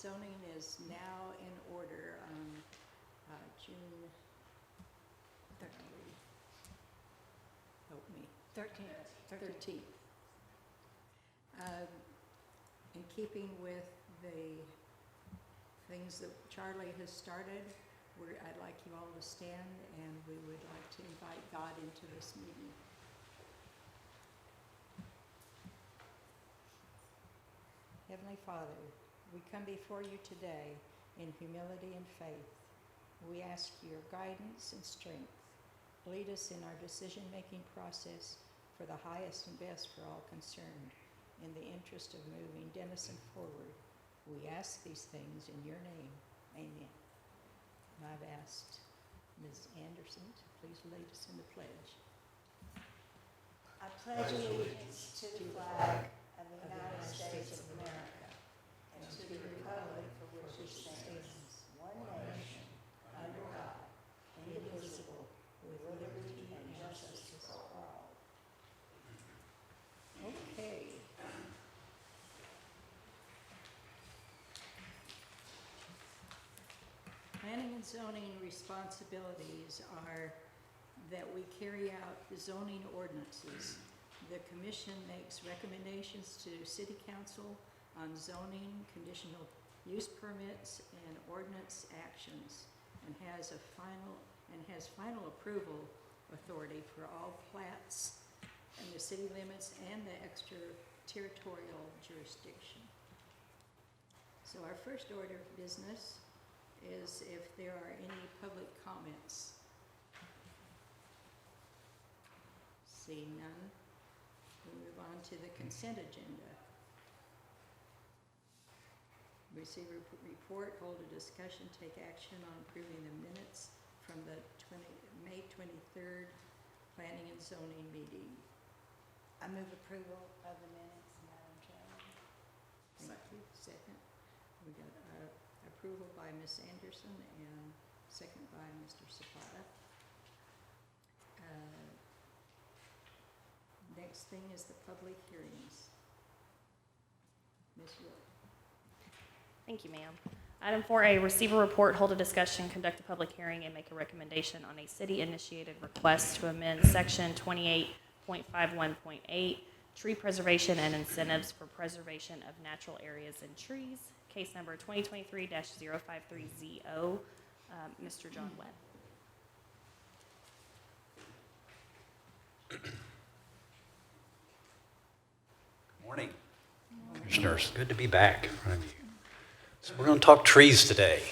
zoning is now in order on June 13th. In keeping with the things that Charlie has started, I'd like you all to stand, and we would like to invite God into this meeting. Heavenly Father, we come before you today in humility and faith. We ask your guidance and strength. Lead us in our decision-making process for the highest and best for all concerned, in the interest of moving Denison forward. We ask these things in your name. Amen. And I've asked Ms. Anderson to please lead us in the pledge. I pledge allegiance to the flag of the United States of America and to the republic for which it stands, one nation, under God, indivisible, with liberty and justice for all. Okay. Planning and zoning responsibilities are that we carry out the zoning ordinances. The commission makes recommendations to City Council on zoning, conditional use permits, and ordinance actions, and has final approval authority for all plats in the city limits and the extraterritorial jurisdiction. So our first order of business is if there are any public comments. Seeing none, we move on to the consent agenda. Receive a report, hold a discussion, take action on approving the minutes from the May 23rd Planning and Zoning meeting. I move approval of the minutes, Madam Chairman. Thank you. Second. We got approval by Ms. Anderson and second by Mr. Zapata. Next thing is the public hearings. Ms. York. Thank you, ma'am. Item 4A, receive a report, hold a discussion, conduct a public hearing, and make a recommendation on a city-initiated request to amend Section 28.51.8, tree preservation and incentives for preservation of natural areas and trees, case number 2023-053ZO. Mr. John Webb. Good morning, Commissioners. Good to be back in front of you. So we're going to talk trees today.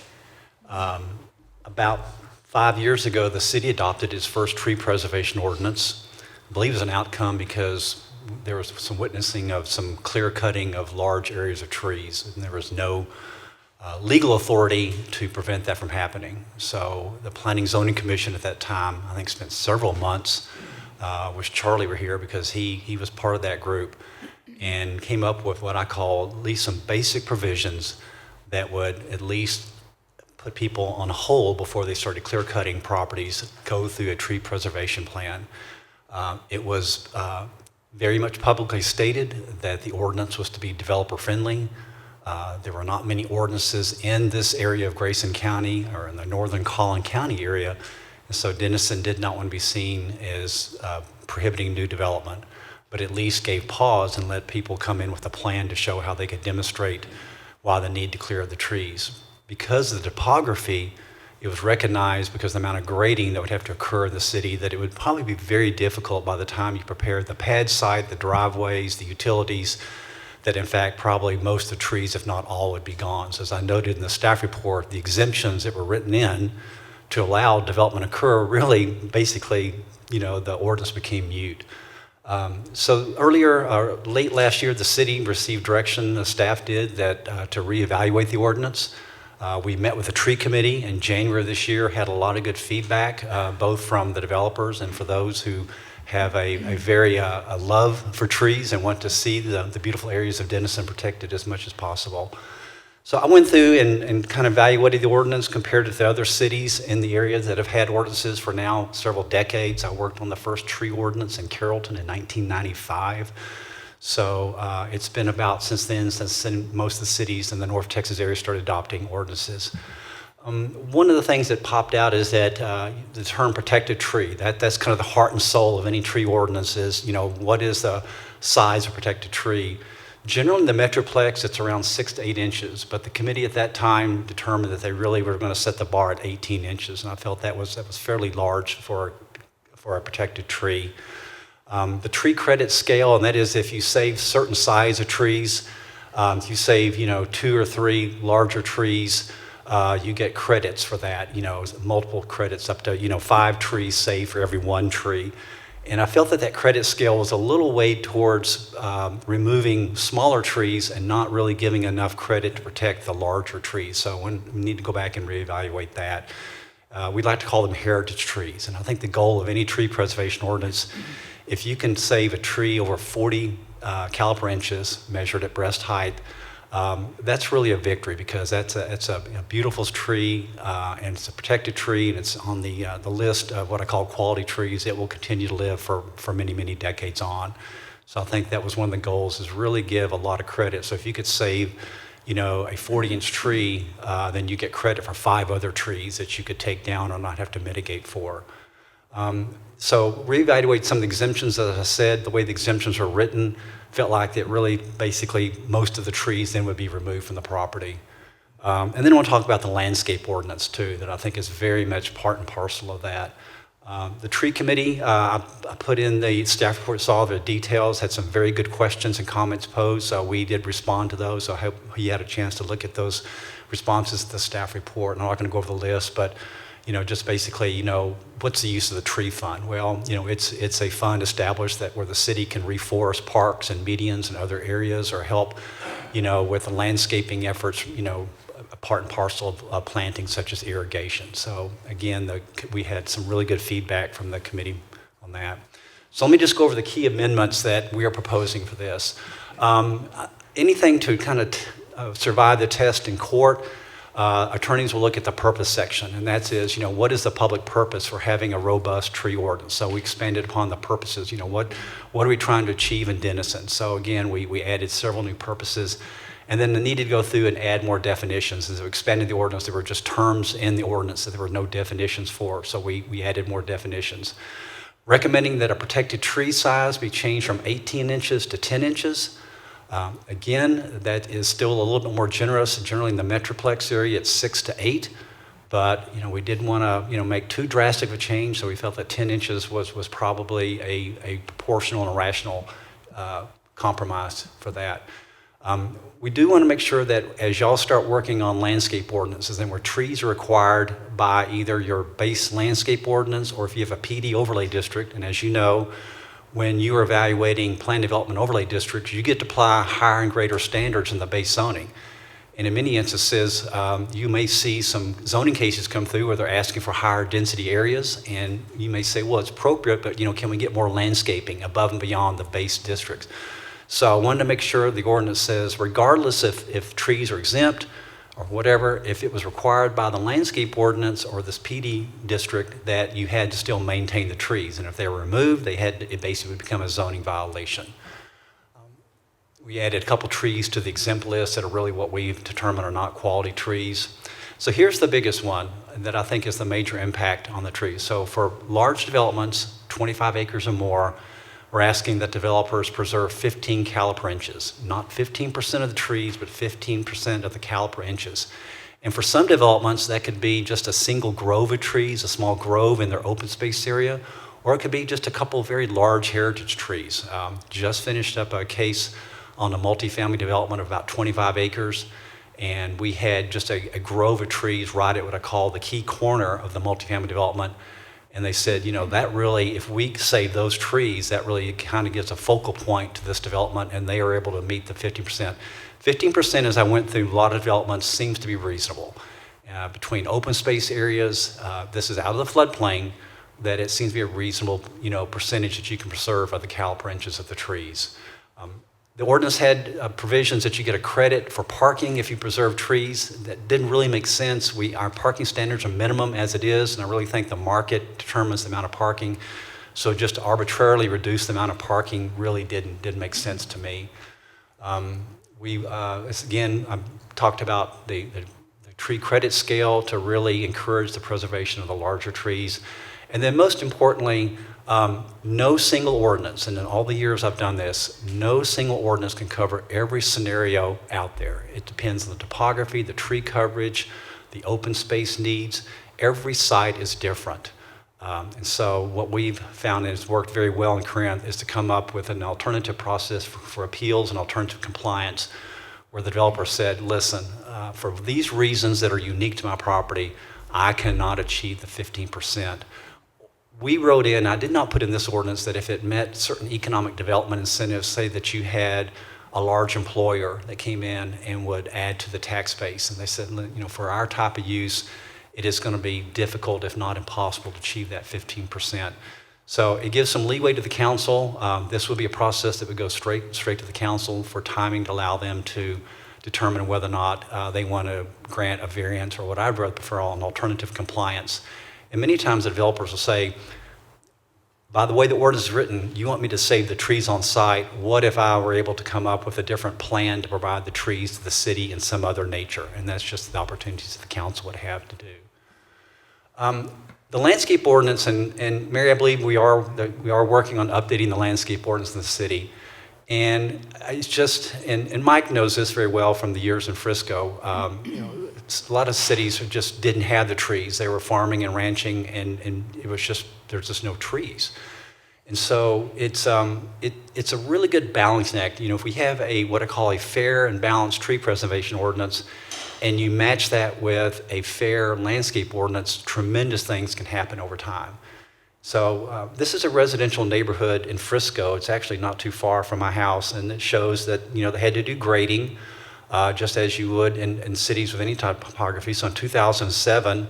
About 5 years ago, the city adopted its first tree preservation ordinance. I believe it was an outcome because there was some witnessing of some clear cutting of large areas of trees, and there was no legal authority to prevent that from happening. So the Planning Zoning Commission at that time, I think, spent several months, which Charlie were here because he was part of that group, and came up with what I call at least some basic provisions that would at least put people on hold before they started clear cutting properties, go through a tree preservation plan. It was very much publicly stated that the ordinance was to be developer friendly. There were not many ordinances in this area of Grayson County or in the northern Collin County area, and so Denison did not want to be seen as prohibiting new development, but at least gave pause and let people come in with a plan to show how they could demonstrate why the need to clear the trees. Because of the topography, it was recognized, because of the amount of grading that would have to occur in the city, that it would probably be very difficult by the time you prepare the pad site, the driveways, the utilities, that in fact probably most of the trees, if not all, would be gone. So as I noted in the staff report, the exemptions that were written in to allow development occur really basically, the ordinance became mute. So late last year, the city received direction, the staff did, that to reevaluate the ordinance. We met with the tree committee in January of this year, had a lot of good feedback, both from the developers and for those who have a love for trees and want to see the beautiful areas of Denison protected as much as possible. So I went through and kind of evaluated the ordinance compared to the other cities in the area that have had ordinances for now several decades. I worked on the first tree ordinance in Carrollton in 1995. So it's been about since then, since most of the cities in the North Texas area started adopting ordinances. One of the things that popped out is that the term protected tree, that's kind of the heart and soul of any tree ordinance is, what is the size of protected tree? Generally in the Metroplex, it's around 6 to 8 inches, but the committee at that time determined that they really were going to set the bar at 18 inches, and I felt that was fairly large for a protected tree. The tree credit scale, and that is if you save certain size of trees, if you save 2 or 3 larger trees, you get credits for that, multiple credits up to 5 trees saved for every 1 tree. And I felt that credit scale was a little weighed towards removing smaller trees and not really giving enough credit to protect the larger trees. So we need to go back and reevaluate that. We'd like to call them heritage trees. And I think the goal of any tree preservation ordinance, if you can save a tree over 40 caliper inches measured at breast height, that's really a victory because it's a beautiful tree and it's a protected tree and it's on the list of what I call quality trees. It will continue to live for many, many decades on. So I think that was one of the goals is really give a lot of credit. So if you could save, a 40-inch tree, then you get credit for 5 other trees that you could take down or not have to mitigate for. So reevaluate some of the exemptions, as I said, the way the exemptions are written, felt like that really basically most of the trees then would be removed from the property. And then I want to talk about the landscape ordinance too, that I think is very much part and parcel of that. The tree committee, I put in the staff report, saw the details, had some very good questions and comments posed, so we did respond to those. So I hope he had a chance to look at those responses to the staff report. I'm not going to go over the list, but just basically, what's the use of the tree fund? Well, it's a fund established that where the city can reforest parks and medians and other areas or help, with the landscaping efforts, a part and parcel of planting such as irrigation. So again, we had some really good feedback from the committee on that. So let me just go over the key amendments that we are proposing for this. Anything to kind of survive the test in court, attorneys will look at the purpose section, and that is, what is the public purpose for having a robust tree ordinance? So we expanded upon the purposes, what are we trying to achieve in Denison? So again, we added several new purposes, and then the need to go through and add more definitions. As we expanded the ordinance, there were just terms in the ordinance that there were no definitions for, so we added more definitions. Recommending that a protected tree size be changed from 18 inches to 10 inches. Again, that is still a little bit more generous. Generally in the Metroplex area, it's 6 to 8, but we didn't want to make too drastic of a change, so we felt that 10 inches was probably a proportional and a rational compromise for that. We do want to make sure that as y'all start working on landscape ordinances, then where trees are required by either your base landscape ordinance or if you have a PD overlay district, and as you know, when you are evaluating plan development overlay districts, you get to apply higher and greater standards in the base zoning. And in many instances, you may see some zoning cases come through where they're asking for higher density areas, and you may say, well, it's appropriate, but can we get more landscaping above and beyond the base districts? So I wanted to make sure the ordinance says, regardless if trees are exempt or whatever, if it was required by the landscape ordinance or this PD district, that you had to still maintain the trees. And if they were removed, it basically would become a zoning violation. We added a couple trees to the exempt list that are really what we've determined are not quality trees. So here's the biggest one that I think is the major impact on the trees. So for large developments, 25 acres or more, we're asking that developers preserve 15 caliper inches, not 15% of the trees, but 15% of the caliper inches. And for some developments, that could be just a single grove of trees, a small grove in their open space area, or it could be just a couple of very large heritage trees. Just finished up a case on a multifamily development of about 25 acres, and we had just a grove of trees right at what I call the key corner of the multifamily development. And they said, that really, if we save those trees, that really kind of gives a focal point to this development, and they are able to meet the 15%. 15%, as I went through a lot of developments, seems to be reasonable. Between open space areas, this is out of the floodplain, that it seems to be a reasonable, percentage that you can preserve of the caliper inches of the trees. The ordinance had provisions that you get a credit for parking if you preserve trees. That didn't really make sense. Our parking standards are minimum as it is, and I really think the market determines the amount of parking. So just to arbitrarily reduce the amount of parking really didn't make sense to me. Again, I talked about the tree credit scale to really encourage the preservation of the larger trees. And then most importantly, no single ordinance, and in all the years I've done this, no single ordinance can cover every scenario out there. It depends on the topography, the tree coverage, the open space needs. Every site is different. And so what we've found and has worked very well in Corinth is to come up with an alternative process for appeals and alternative compliance, where the developer said, listen, for these reasons that are unique to my property, I cannot achieve the 15%. We wrote in, I did not put in this ordinance, that if it met certain economic development incentives, say that you had a large employer that came in and would add to the tax base, and they said, you know, for our type of use, it is going to be difficult, if not impossible, to achieve that 15%. So it gives some leeway to the council. This would be a process that would go straight to the council for timing to allow them to determine whether or not they want to grant a variance, or what I'd rather prefer, an alternative compliance. And many times the developers will say, by the way the ordinance is written, you want me to save the trees on site. What if I were able to come up with a different plan to provide the trees to the city in some other nature? And that's just the opportunities that the council would have to do. The landscape ordinance, and Mary, I believe we are working on updating the landscape ordinance in the city. And it's just, and Mike knows this very well from the years in Frisco. You know, a lot of cities just didn't have the trees. They were farming and ranching, and it was just, there's just no trees. And so it's a really good balancing act. You know, if we have what I call a fair and balanced tree preservation ordinance, and you match that with a fair landscape ordinance, tremendous things can happen over time. So this is a residential neighborhood in Frisco. It's actually not too far from my house, and it shows that, you know, they had to do grading, just as you would in cities with any type of topography. So in 2007,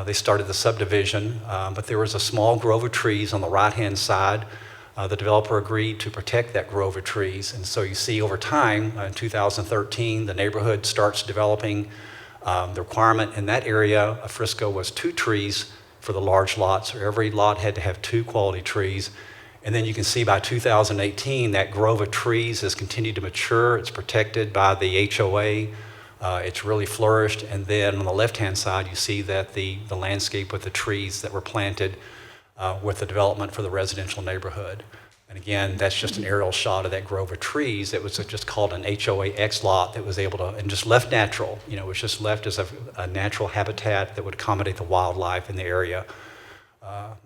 they started the subdivision, but there was a small grove of trees on the right-hand side. The developer agreed to protect that grove of trees. And so you see over time, in 2013, the neighborhood starts developing. The requirement in that area of Frisco was 2 trees for the large lots. So every lot had to have 2 quality trees. And then you can see by 2018, that grove of trees has continued to mature. It's protected by the HOA. It's really flourished. And then on the left-hand side, you see that the landscape with the trees that were planted with the development for the residential neighborhood. And again, that's just an aerial shot of that grove of trees. It was just called an HOA X lot that was able to, and just left natural. You know, it was just left as a natural habitat that would accommodate the wildlife in the area.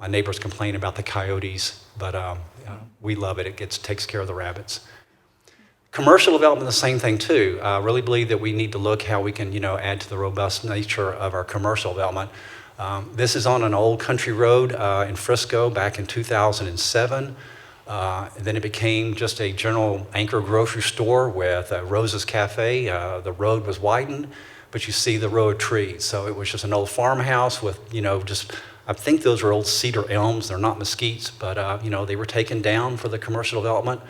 My neighbors complain about the coyotes, but we love it. It takes care of the rabbits. Commercial development, the same thing too. I really believe that we need to look how we can, you know, add to the robust nature of our commercial development. This is on an old country road in Frisco back in 2007. Then it became just a general anchor grocery store with Rose's Cafe. The road was widened, but you see the row of trees. So it was just an old farmhouse with, you know, just, I think those are old cedar elms. They're not mesquites, but, you know, they were taken down for the commercial development.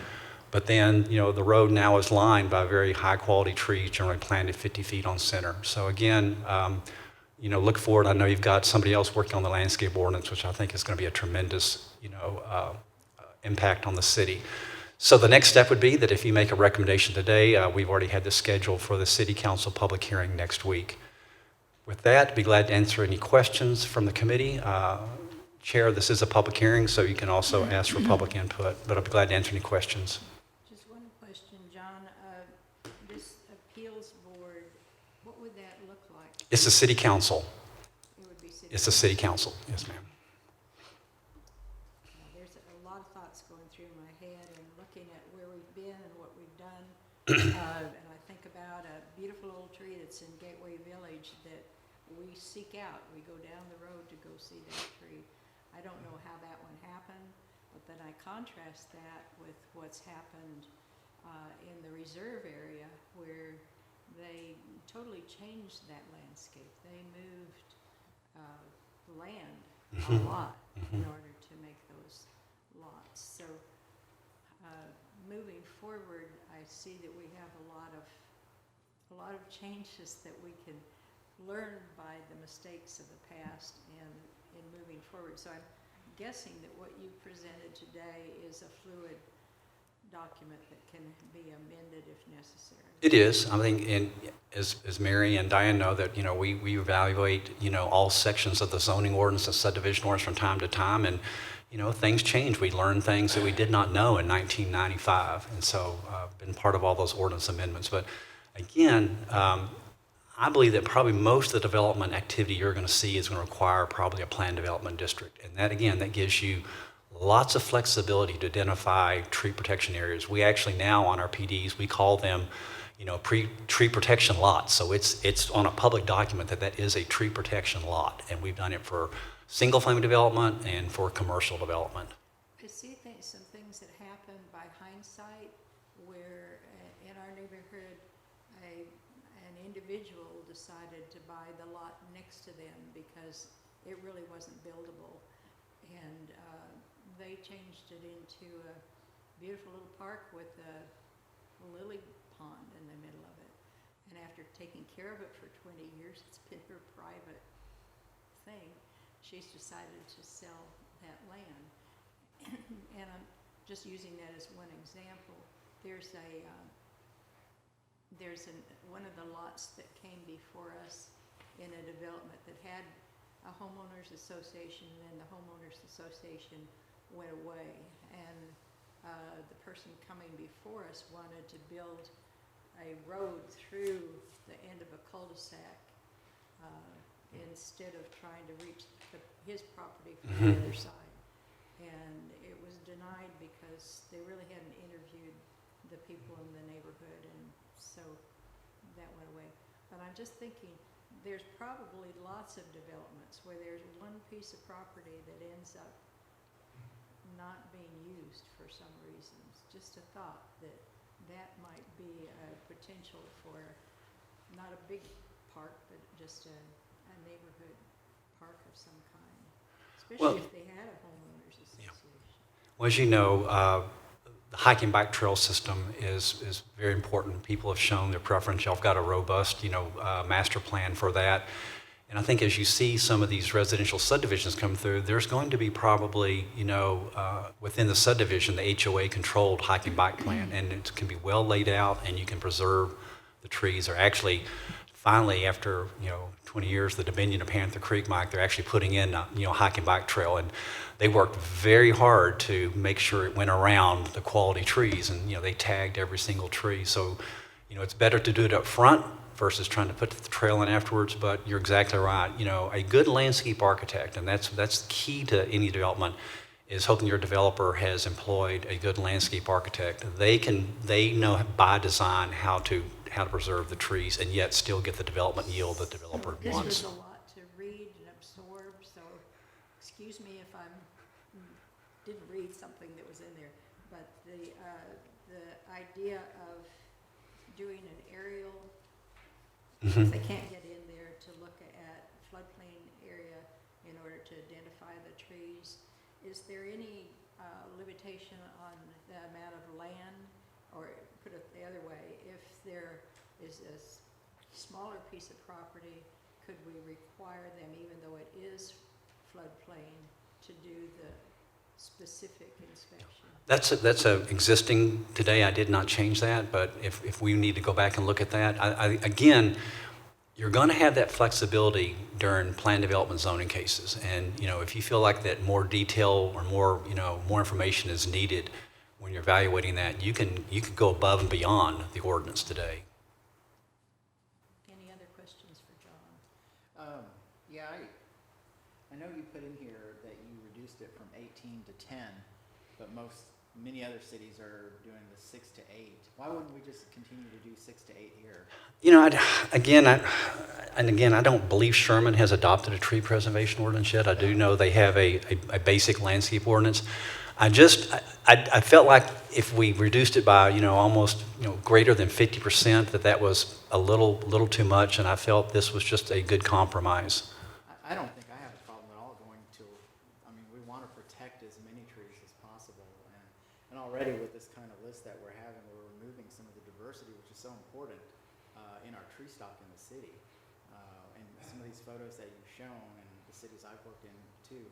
But then, you know, the road now is lined by very high quality trees, generally planted 50 feet on center. So again, you know, look forward. I know you've got somebody else working on the landscape ordinance, which I think is going to be a tremendous, you know, impact on the city. So the next step would be that if you make a recommendation today, we've already had this scheduled for the City Council public hearing next week. With that, I'd be glad to answer any questions from the committee. Chair, this is a public hearing, so you can also ask for public input, but I'd be glad to answer any questions. Just one question, John. This appeals board, what would that look like? It's the City Council. It would be city. It's the City Council, yes, ma'am. There's a lot of thoughts going through my head and looking at where we've been and what we've done. And I think about a beautiful old tree that's in Gateway Village that we seek out. We go down the road to go see that tree. I don't know how that one happened, but then I contrast that with what's happened in the reserve area where they totally changed that landscape. They moved land a lot in order to make those lots. So moving forward, I see that we have a lot of changes that we can learn by the mistakes of the past and in moving forward. So I'm guessing that what you presented today is a fluid document that can be amended if necessary. It is. I think, and as Mary and Diane know, that we evaluate all sections of the zoning ordinance and subdivision ordinance from time to time, and things change. We learn things that we did not know in 1995, and so been part of all those ordinance amendments. But again, I believe that probably most of the development activity you're going to see is going to require probably a planned development district, and that again, that gives you lots of flexibility to identify tree protection areas. We actually now on our PDs, we call them, tree protection lots. So it's on a public document that is a tree protection lot, and we've done it for single-family development and for commercial development. I see some things that happen by hindsight, where in our neighborhood, an individual decided to buy the lot next to them because it really wasn't buildable, and they changed it into a beautiful little park with a lily pond in the middle of it. And after taking care of it for 20 years, it's been her private thing. She's decided to sell that land. And I'm just using that as one example. There's one of the lots that came before us in a development that had a homeowners association, and the homeowners association went away, and the person coming before us wanted to build a road through the end of a cul-de-sac instead of trying to reach his property from the other side. And it was denied because they really hadn't interviewed the people in the neighborhood, and so that went away. But I'm just thinking, there's probably lots of developments where there's one piece of property that ends up not being used for some reasons. Just a thought that might be a potential for not a big park, but just a neighborhood park of some kind, especially if they had a homeowners association. Well, as you know, the hiking bike trail system is very important. People have shown their preference. Y'all have got a robust, master plan for that. And I think as you see some of these residential subdivisions come through, there's going to be probably, within the subdivision, the HOA-controlled hiking bike plan, and it can be well laid out, and you can preserve the trees. Or actually, finally, after 20 years, the Dominion of Panther Creek, Mike, they're actually putting in a hiking bike trail, and they worked very hard to make sure it went around the quality trees, and they tagged every single tree. So, it's better to do it up front versus trying to put the trail in afterwards. But you're exactly right. A good landscape architect, and that's key to any development, is hoping your developer has employed a good landscape architect. They know by design how to preserve the trees and yet still get the development yield the developer wants. This was a lot to read and absorb, so excuse me if I didn't read something that was in there. But the idea of doing an aerial, if they can't get in there, to look at floodplain area in order to identify the trees. Is there any limitation on the amount of land, or put it the other way, if there is a smaller piece of property, could we require them, even though it is floodplain, to do the specific inspection? That's a existing today. I did not change that, but if we need to go back and look at that, again, you're going to have that flexibility during plan development zoning cases. And if you feel like that more detail or more information is needed when you're evaluating that, you can go above and beyond the ordinance today. Any other questions for John? Yeah, I know you put in here that you reduced it from 18 to 10, but many other cities are doing the 6 to 8. Why wouldn't we just continue to do 6 to 8 here? I don't believe Sherman has adopted a tree preservation ordinance yet. I do know they have a basic landscape ordinance. I felt like if we reduced it by almost greater than 50%, that was a little too much, and I felt this was just a good compromise. I don't think I have a problem at all going to. We want to protect as many trees as possible, and already with this kind of list that we're having, we're removing some of the diversity, which is so important in our tree stock in the city. And some of these photos that you've shown, and the cities I've worked in too,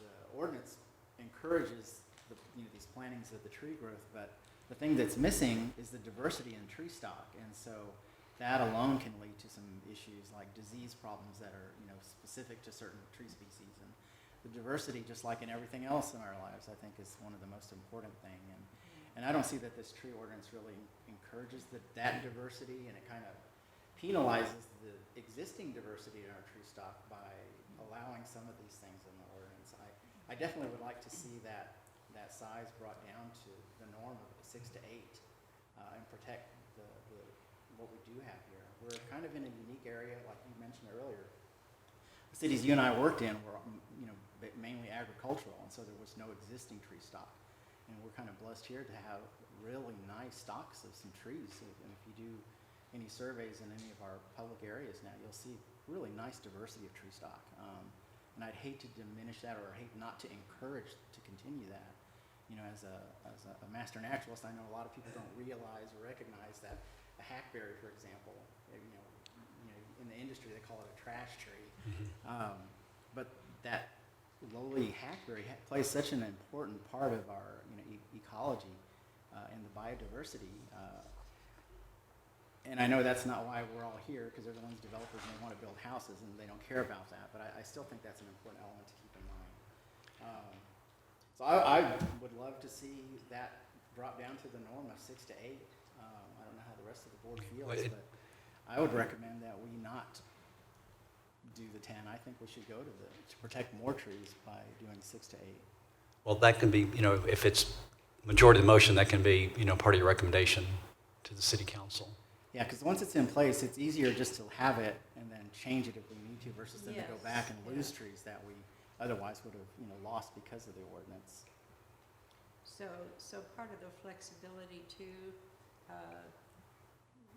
the ordinance encourages the, these plantings of the tree growth, but the thing that's missing is the diversity in tree stock, and so that alone can lead to some issues like disease problems that are specific to certain tree species. And the diversity, just like in everything else in our lives, I think is one of the most important thing. And I don't see that this tree ordinance really encourages that diversity, and it kind of penalizes the existing diversity in our tree stock by allowing some of these things in the ordinance. I definitely would like to see that size brought down to the norm of 6 to 8 and protect what we do have here. We're kind of in a unique area, like you mentioned earlier. The cities you and I worked in were mainly agricultural, and so there was no existing tree stock. And we're kind of blessed here to have really nice stocks of some trees. And if you do any surveys in any of our public areas now, you'll see really nice diversity of tree stock. And I'd hate to diminish that, or hate not to encourage to continue that. As a master naturalist, I know a lot of people don't realize or recognize that a hackberry, for example, in the industry they call it a trash tree, but that lowly hackberry plays such an important part of our ecology and the biodiversity. And I know that's not why we're all here, because they're the ones developers and they want to build houses and they don't care about that, but I still think that's an important element to keep in mind. So I would love to see that drop down to the norm of 6 to 8. I don't know how the rest of the board feels, but I would recommend that we not do the 10. I think we should go to protect more trees by doing 6 to 8. Well, that can be, if it's majority of the motion, that can be, part of your recommendation to the city council. Yeah, because once it's in place, it's easier just to have it and then change it if we need to, versus then to go back and lose trees that we otherwise would have, lost because of the ordinance. So part of the flexibility too,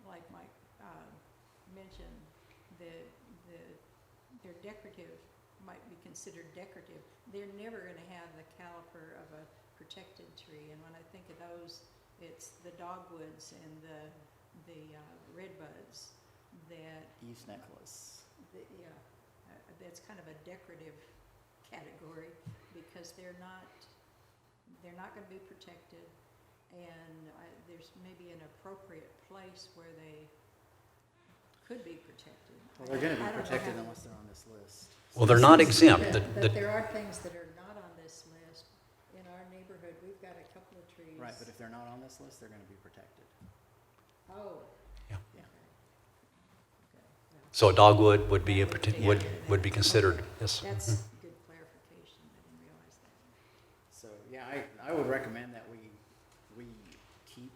like Mike mentioned, they're decorative, might be considered decorative. They're never going to have the caliper of a protected tree. And when I think of those, it's the dogwoods and the redbuds that Eve's necklace. That's kind of a decorative category, because they're not going to be protected, and there's maybe an appropriate place where they could be protected. Well, they're going to be protected unless they're on this list. Well, they're not exempt. But there are things that are not on this list. In our neighborhood, we've got a couple of trees. Right, but if they're not on this list, they're going to be protected. Oh. Yeah. Yeah. Okay. So a dogwood would be would be considered. Okay. Yes. That's good clarification. I didn't realize that. So yeah, I would recommend that we keep,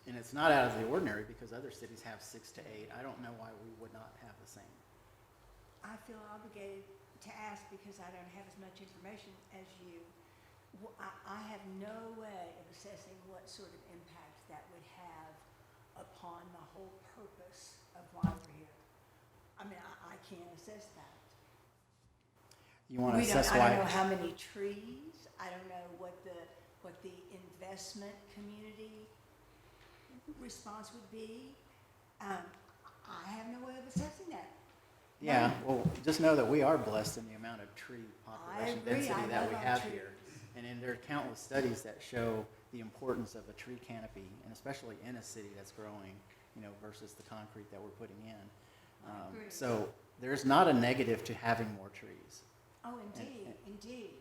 and it's not out of the ordinary because other cities have 6 to 8. I don't know why we would not have the same. I feel obligated to ask because I don't have as much information as you. I have no way of assessing what sort of impact that would have upon the whole purpose of why we're here. I mean, I can't assess that. You want to I assess don't why? know how many trees. I don't know what the investment community response would be. I have no way of assessing that. Yeah, well, just know that we are blessed in the amount of tree population agree. density I that we love have trees. here. And there are countless studies that show the importance of a tree canopy, and especially in a city that's growing, versus the concrete that we're putting in. agree. So there's not a negative to having more trees. Oh, indeed, indeed.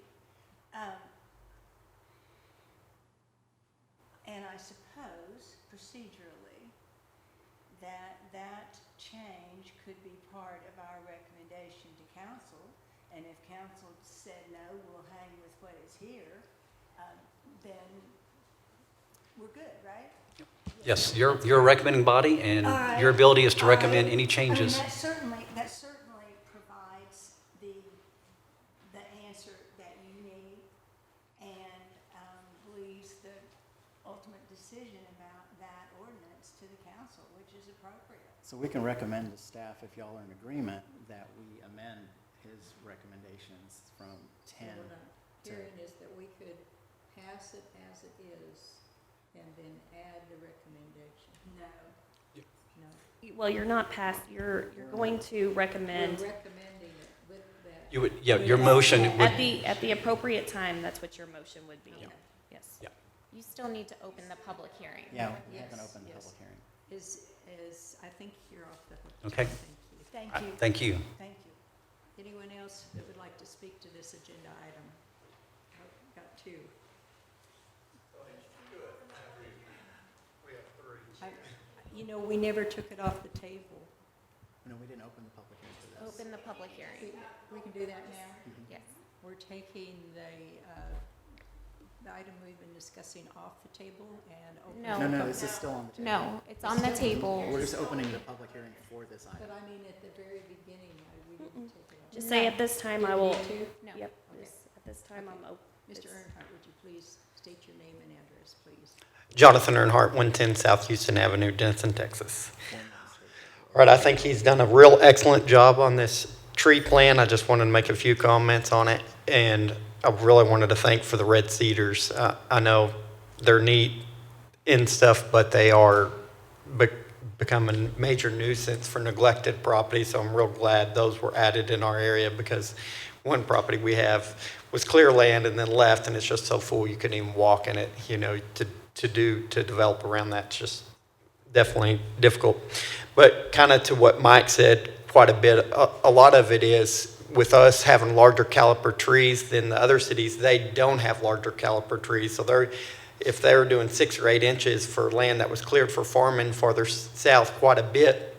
And I suppose procedurally that change could be part of our recommendation to council. And if council said no, we'll hang with what is here, then we're good, right? Yes, you're a recommending body, and All right. your ability is to All recommend right. any changes. I mean, that certainly provides the answer that you need, and leaves the ultimate decision about that ordinance to the council, which is appropriate. So we can recommend to staff, if y'all are in agreement, that we amend his recommendations from 10 So what I'm to hearing is that we could pass it as it is and then add the recommendation. No. No, Well, you're not you're going to recommend, we're recommending it with that You would, yeah, your motion would, At the appropriate time, that's what your motion would be. Yes. yeah. You still need to open the public hearing. Yeah, we Yes, haven't opened the yes. public hearing. I think you're off the hook. Okay. Thank you. Thank you. Thank you. Thank you. Anyone else that would like to speak to this agenda item? Oh, got two. You know, we never took it off the table. No, we didn't open the public hearing for this. Open the public hearing. We can do that now? Yes. We're taking the item we've been discussing off the table and opening. No. No, no, this is still on the table. No, it's on the table. We're just opening the public hearing for this item. But I mean, at the very beginning, we didn't take it off. Just say at this time I will, No. yep, Okay. at this time I'm open. Mr. Earnhardt, would you please state your name and address, please? Jonathan Earnhardt, 110 South Houston Avenue, Denison, Texas. All right, I think he's done a real excellent job on this tree plan. I just wanted to make a few comments on it, and I really wanted to thank for the red cedars. I know they're neat and stuff, but they are becoming a major nuisance for neglected property, so I'm real glad those were added in our area, because one property we have was clear land and then left, and it's just so full you couldn't even walk in it, you know, to develop around that's just definitely difficult. But kind of to what Mike said, quite a bit, a lot of it is with us having larger caliper trees than the other cities. They don't have larger caliper trees, so if they're doing 6 or 8 inches for land that was cleared for farming farther south quite a bit,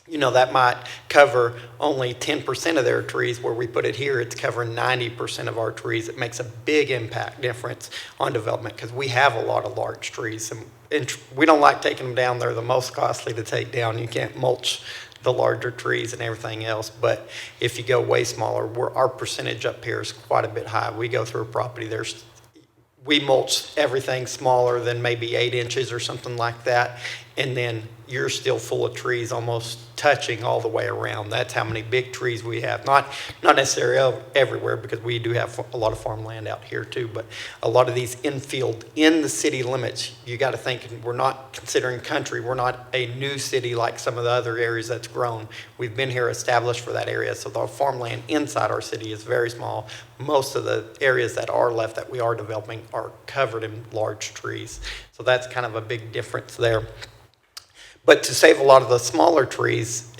you know, that might cover only 10% of their trees. Where we put it here, it's covering 90% of our trees. It makes a big impact difference on development, because we have a lot of large trees, and we don't like taking them down. They're the most costly to take down. You can't mulch the larger trees and everything else, but if you go way smaller, our percentage up here is quite a bit high. We go through a property, we mulch everything smaller than maybe 8 inches or something like that, and then you're still full of trees almost touching all the way around. That's how many big trees we have. Not necessarily everywhere, because we do have a lot of farmland out here too, but a lot of these infield in the city limits, you got to think we're not considering country. We're not a new city like some of the other areas that's grown. We've been here established for that area, so the farmland inside our city is very small. Most of the areas that are left that we are developing are covered in large trees. So that's kind of a big difference there. But to save a lot of the smaller trees,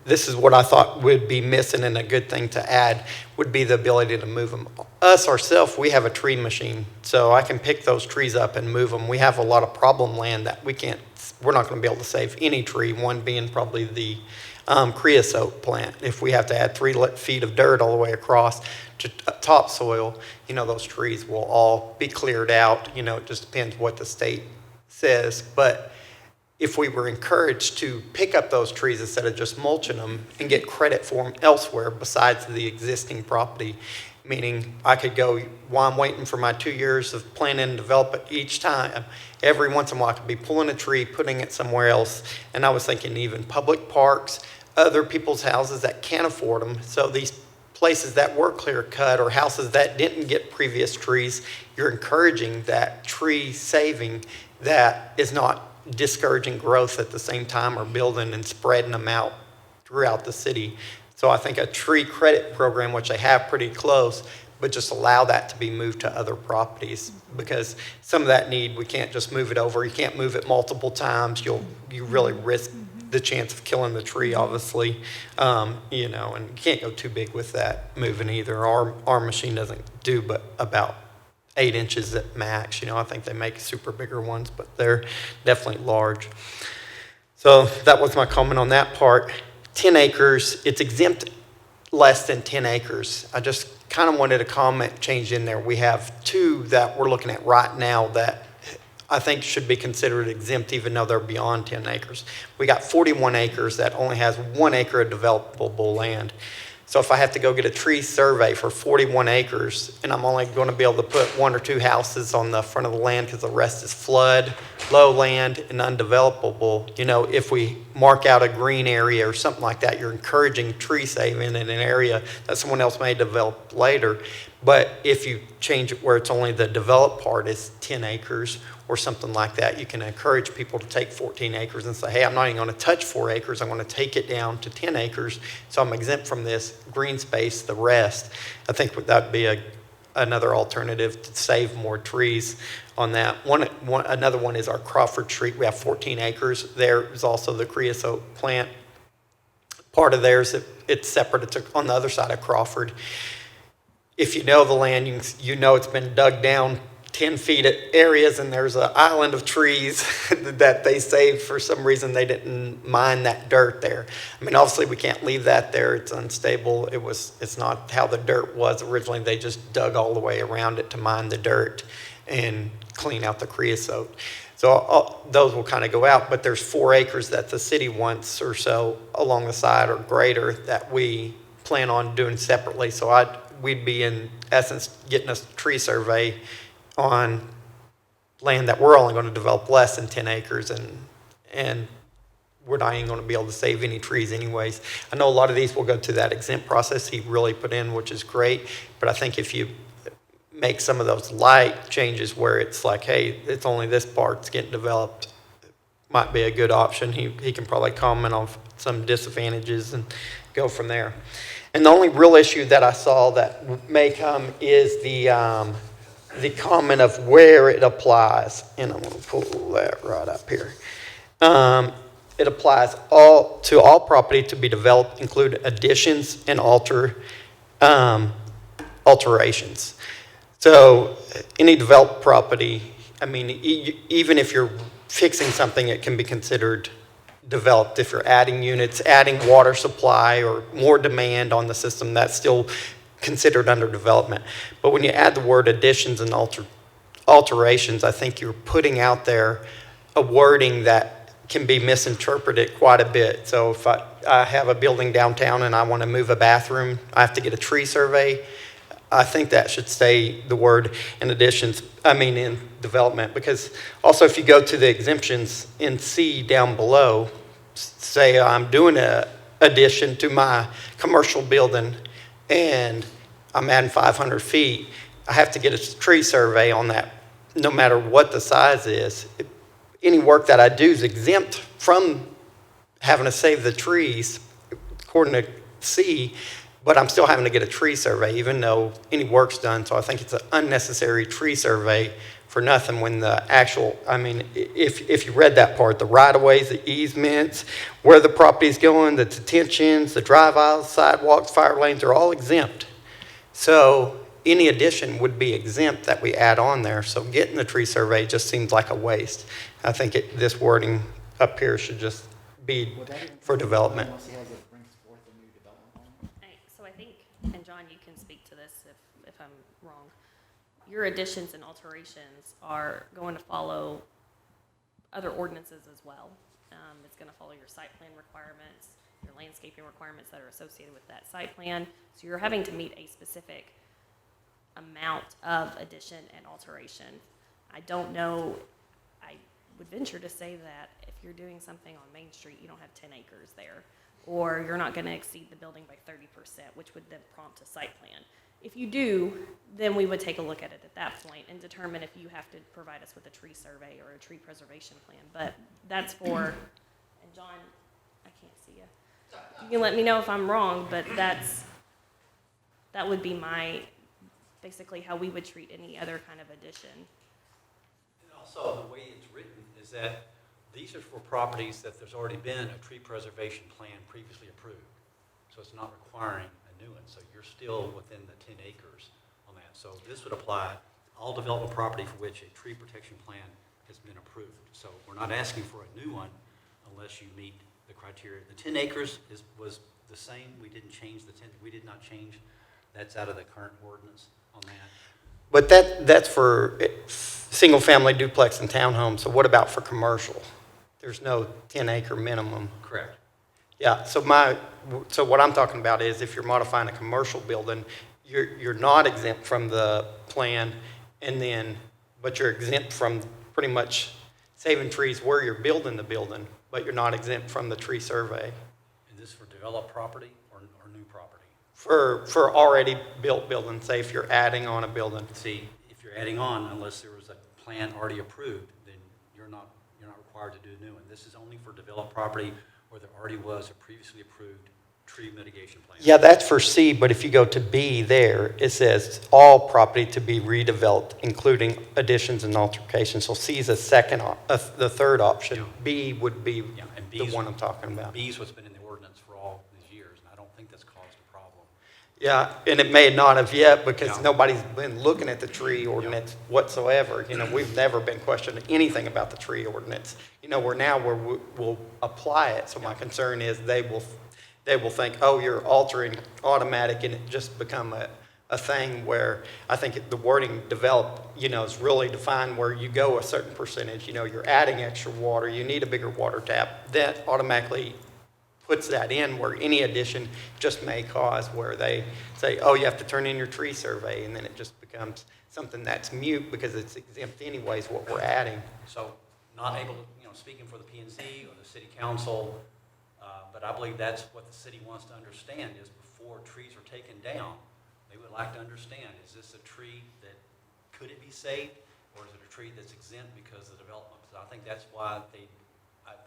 this is what I thought would be missing, and a good thing to add would be the ability to move them. Us, ourselves, we have a tree machine, so I can pick those trees up and move them. We have a lot of problem land that we're not going to be able to save any tree, one being probably the creosote plant. If we have to add 3 feet of dirt all the way across to topsoil, you know, those trees will all be cleared out. You know, it just depends what the state says. But if we were encouraged to pick up those trees instead of just mulching them and get credit for them elsewhere besides the existing property, meaning I could go, while I'm waiting for my 2 years of planning and develop it each time, every once in a while I could be pulling a tree, putting it somewhere else. And I was thinking even public parks, other people's houses that can't afford them. So these places that were clear cut or houses that didn't get previous trees, you're encouraging that tree saving that is not discouraging growth at the same time, or building and spreading them out throughout the city. So I think a tree credit program, which they have pretty close, but just allow that to be moved to other properties, because some of that need, we can't just move it over. You can't move it multiple times. You really risk the chance of killing the tree, obviously, you know, and you can't go too big with that moving either. Our machine doesn't do but about 8 inches at max. You know, I think they make super bigger ones, but they're definitely large. So that was my comment on that part. 10 acres, it's exempt less than 10 acres. I just kind of wanted a comment change in there. We have 2 that we're looking at right now that I think should be considered exempt even though they're beyond 10 acres. We got 41 acres that only has 1 acre of developable land. So if I have to go get a tree survey for 41 acres and I'm only going to be able to put 1 or 2 houses on the front of the land because the rest is flood, low land, and undevelopable, you know, if we mark out a green area or something like that. You're encouraging tree saving in an area that someone else may develop later. But if you change it where it's only the developed part is 10 acres or something like that, you can encourage people to take 14 acres and say, hey, I'm not even going to touch 4 acres. I'm going to take it down to 10 acres. So I'm exempt from this green space, the rest. I think that would be another alternative to save more trees on that. Another one is our Crawford Street. We have 14 acres. There is also the creosote plant. Part of theirs, it's separate. It's on the other side of Crawford. If you know the land, you know it's been dug down 10 feet at areas, and there's an island of trees that they saved. For some reason, they didn't mine that dirt there. I mean, obviously, we can't leave that there. It's unstable. It's not how the dirt was originally. They just dug all the way around it to mine the dirt and clean out the creosote. So those will kind of go out, but there's 4 acres that the city wants or so along the side or greater that we plan on doing separately. So we'd be in essence getting a tree survey on land that we're only going to develop less than 10 acres, and we're not even going to be able to save any trees anyways. I know a lot of these will go to that exempt process he really put in, which is great, but I think if you make some of those light changes where it's like, hey, it's only this part's getting developed, might be a good option. He can probably comment on some disadvantages and go from there. And the only real issue that I saw that may come is the comment of where it applies. And I'm going to pull that right up here. It applies to all property to be developed, include additions and alterations. So any developed property, I mean, even if you're fixing something, it can be considered developed. If you're adding units, adding water supply or more demand on the system, that's still considered under development. But when you add the word additions and alterations, I think you're putting out there a wording that can be misinterpreted quite a bit. So if I have a building downtown and I want to move a bathroom, I have to get a tree survey. I think that should stay the word in development, because also if you go to the exemptions in C down below, say I'm doing a addition to my commercial building and I'm adding 500 feet, I have to get a tree survey on that no matter what the size is. Any work that I do is exempt from having to save the trees according to C, but I'm still having to get a tree survey even though any work's done. So I think it's an unnecessary tree survey for nothing when the actual, if you read that part, the right-of-ways, the easements, where the property's going, the detentions, the drive aisles, sidewalks, fire lanes are all exempt. So any addition would be exempt that we add on there. So getting the tree survey just seems like a waste. I think this wording up here should just be for development. Unless he has it brings forth a new development plan. So I think, and John, you can speak to this if I'm wrong. Your additions and alterations are going to follow other ordinances as well. It's going to follow your site plan requirements, your landscaping requirements that are associated with that site plan. So you're having to meet a specific amount of addition and alteration. I don't know, I would venture to say that if you're doing something on Main Street, you don't have 10 acres there, or you're not going to exceed the building by 30%, which would then prompt a site plan. If you do, then we would take a look at it at that point and determine if you have to provide us with a tree survey or a tree preservation plan. But that's for, and John, I can't see you. You can let me know if I'm wrong, but that would be basically how we would treat any other kind of addition. And also, the way it's written is that these are for properties that there's already been a tree preservation plan previously approved. So it's not requiring a new one. So you're still within the 10 acres on that. So this would apply all development property for which a tree protection plan has been approved. So we're not asking for a new one unless you meet the criteria. The 10 acres was the same. We didn't change the 10. We did not change. That's out of the current ordinance on that. But that's for single-family duplex and townhomes. So what about for commercial? There's no 10-acre minimum. Correct. Yeah. So what I'm talking about is if you're modifying a commercial building, you're not exempt from the plan, but you're exempt from pretty much saving trees where you're building the building. but you're not exempt from the tree survey. Is this for developed property or new property? For already built buildings, say if you're adding on a building. See, if you're adding on, unless there was a plan already approved, then you're not required to do a new one. This is only for developed property where there already was a previously approved tree mitigation plan. Yeah, that's for C, but if you go to B there, it says all property to be redeveloped, including additions and alterations. So C is the third option. Yeah. B would be Yeah, and the B's one I'm talking about. B's what's been in the ordinance for all these years, and I don't think that's caused a problem. Yeah, and it may not have yet because Yeah. nobody's been looking at the tree ordinance whatsoever. You know, we've never been questioning anything about the tree ordinance. You know, we'll apply it. So my concern is they will think, oh, you're altering automatic, and it just become a thing where I think the wording developed, you know, is really defined where you go a certain percentage, you know, you're adding extra water, you need a bigger water tap. That automatically puts that in where any addition just may cause where they say, oh, you have to turn in your tree survey, and then it just becomes something that's mute because it's exempt anyways what we're adding. So not able to, speaking for the P&Z or the city council, but I believe that's what the city wants to understand is before trees are taken down, they would like to understand, is this a tree that, could it be saved, or is it a tree that's exempt because of the development? So I think that's why I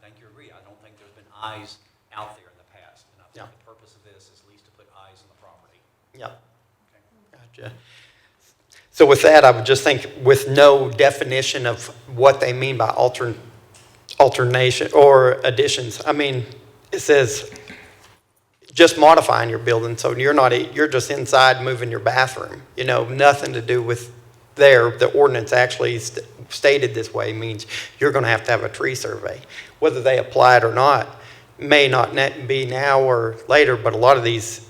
think you agree, I don't think there's been eyes out there in the past, and I think the purpose of this is at least to put eyes on the property. Yeah. Okay. Gotcha. So with that, I would just think with no definition of what they mean by alternation or additions. I mean, it says just modifying your building, so you're just inside moving your bathroom. You know, nothing to do with there. The ordinance actually stated this way means you're going to have a tree survey. Whether they apply it or not may not be now or later, but a lot of these,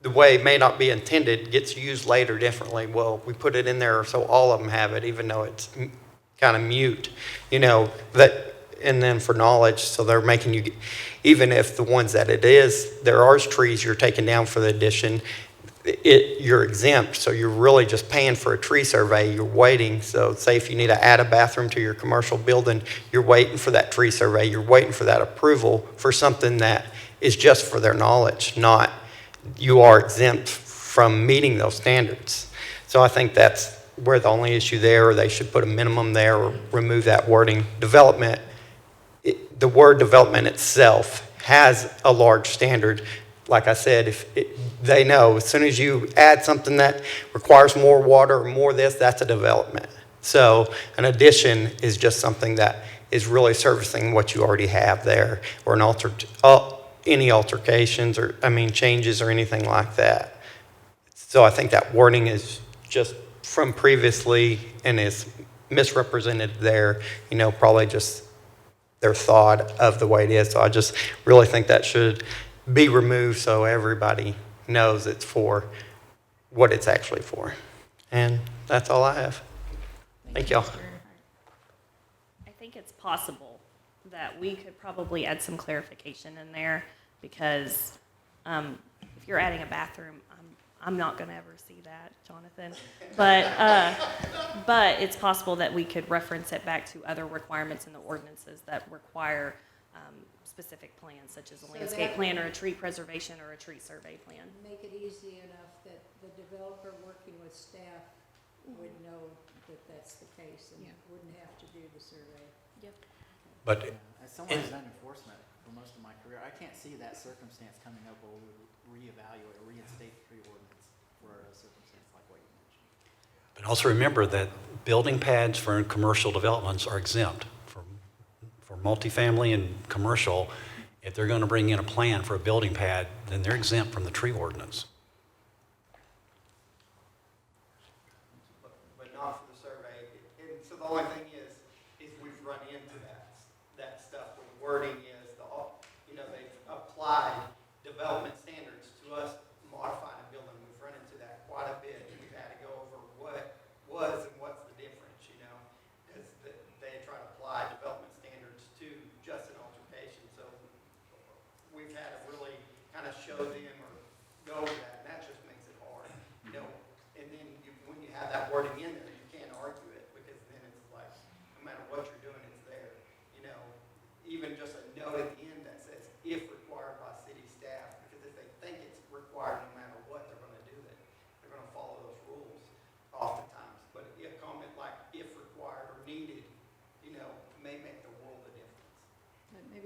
the way it may not be intended gets used later differently. Well, we put it in there so all of them have it, even though it's kind of mute, you know, and then for knowledge, so they're making you, even if the ones that there are trees you're taking down for the addition, you're exempt, so you're really just paying for a tree survey, you're waiting. So say if you need to add a bathroom to your commercial building, you're waiting for that tree survey, you're waiting for that approval for something that is just for their knowledge, not you are exempt from meeting those standards. So I think that's where the only issue there, or they should put a minimum there or remove that wording. Development, the word development itself has a large standard. Like I said, they know as soon as you add something that requires more water or more this, that's a development. So an addition is just something that is really servicing what you already have there, or any altercations or, changes or anything like that. So I think that wording is just from previously and is misrepresented there, probably just their thought of the way it is. So I just really think that should be removed so everybody knows it's for what it's actually for. And that's all I have. Thank y'all. I think it's possible that we could probably add some clarification in there because if you're adding a bathroom, I'm not going to ever see that, Jonathan. But it's possible that we could reference it back to other requirements in the ordinances that require specific plans, such as a landscape plan or a tree preservation or a tree survey plan. Make it easy enough that the developer working with staff would know that that's the case and wouldn't have to do the survey. Yep. But As someone who's done enforcement for most of my career, I can't see that circumstance coming up where we would reevaluate or reinstate the tree ordinance for a circumstance like what you mentioned. But also remember that building pads for commercial developments are exempt. For multifamily and commercial, if they're going to bring in a plan for a building pad, then they're exempt from the tree ordinance. But not for the survey. And so the only thing is we've run into that stuff with wording is they've applied development standards to us modifying a building. We've run into that quite a bit. We've had to go over what was and what's the difference, because they try to apply development standards to just an altercation. So we've had to really kind of show them or go over that, and that just makes it hard, And then when you have that wording in there, you can't argue it because then it's like no matter what you're doing, it's there,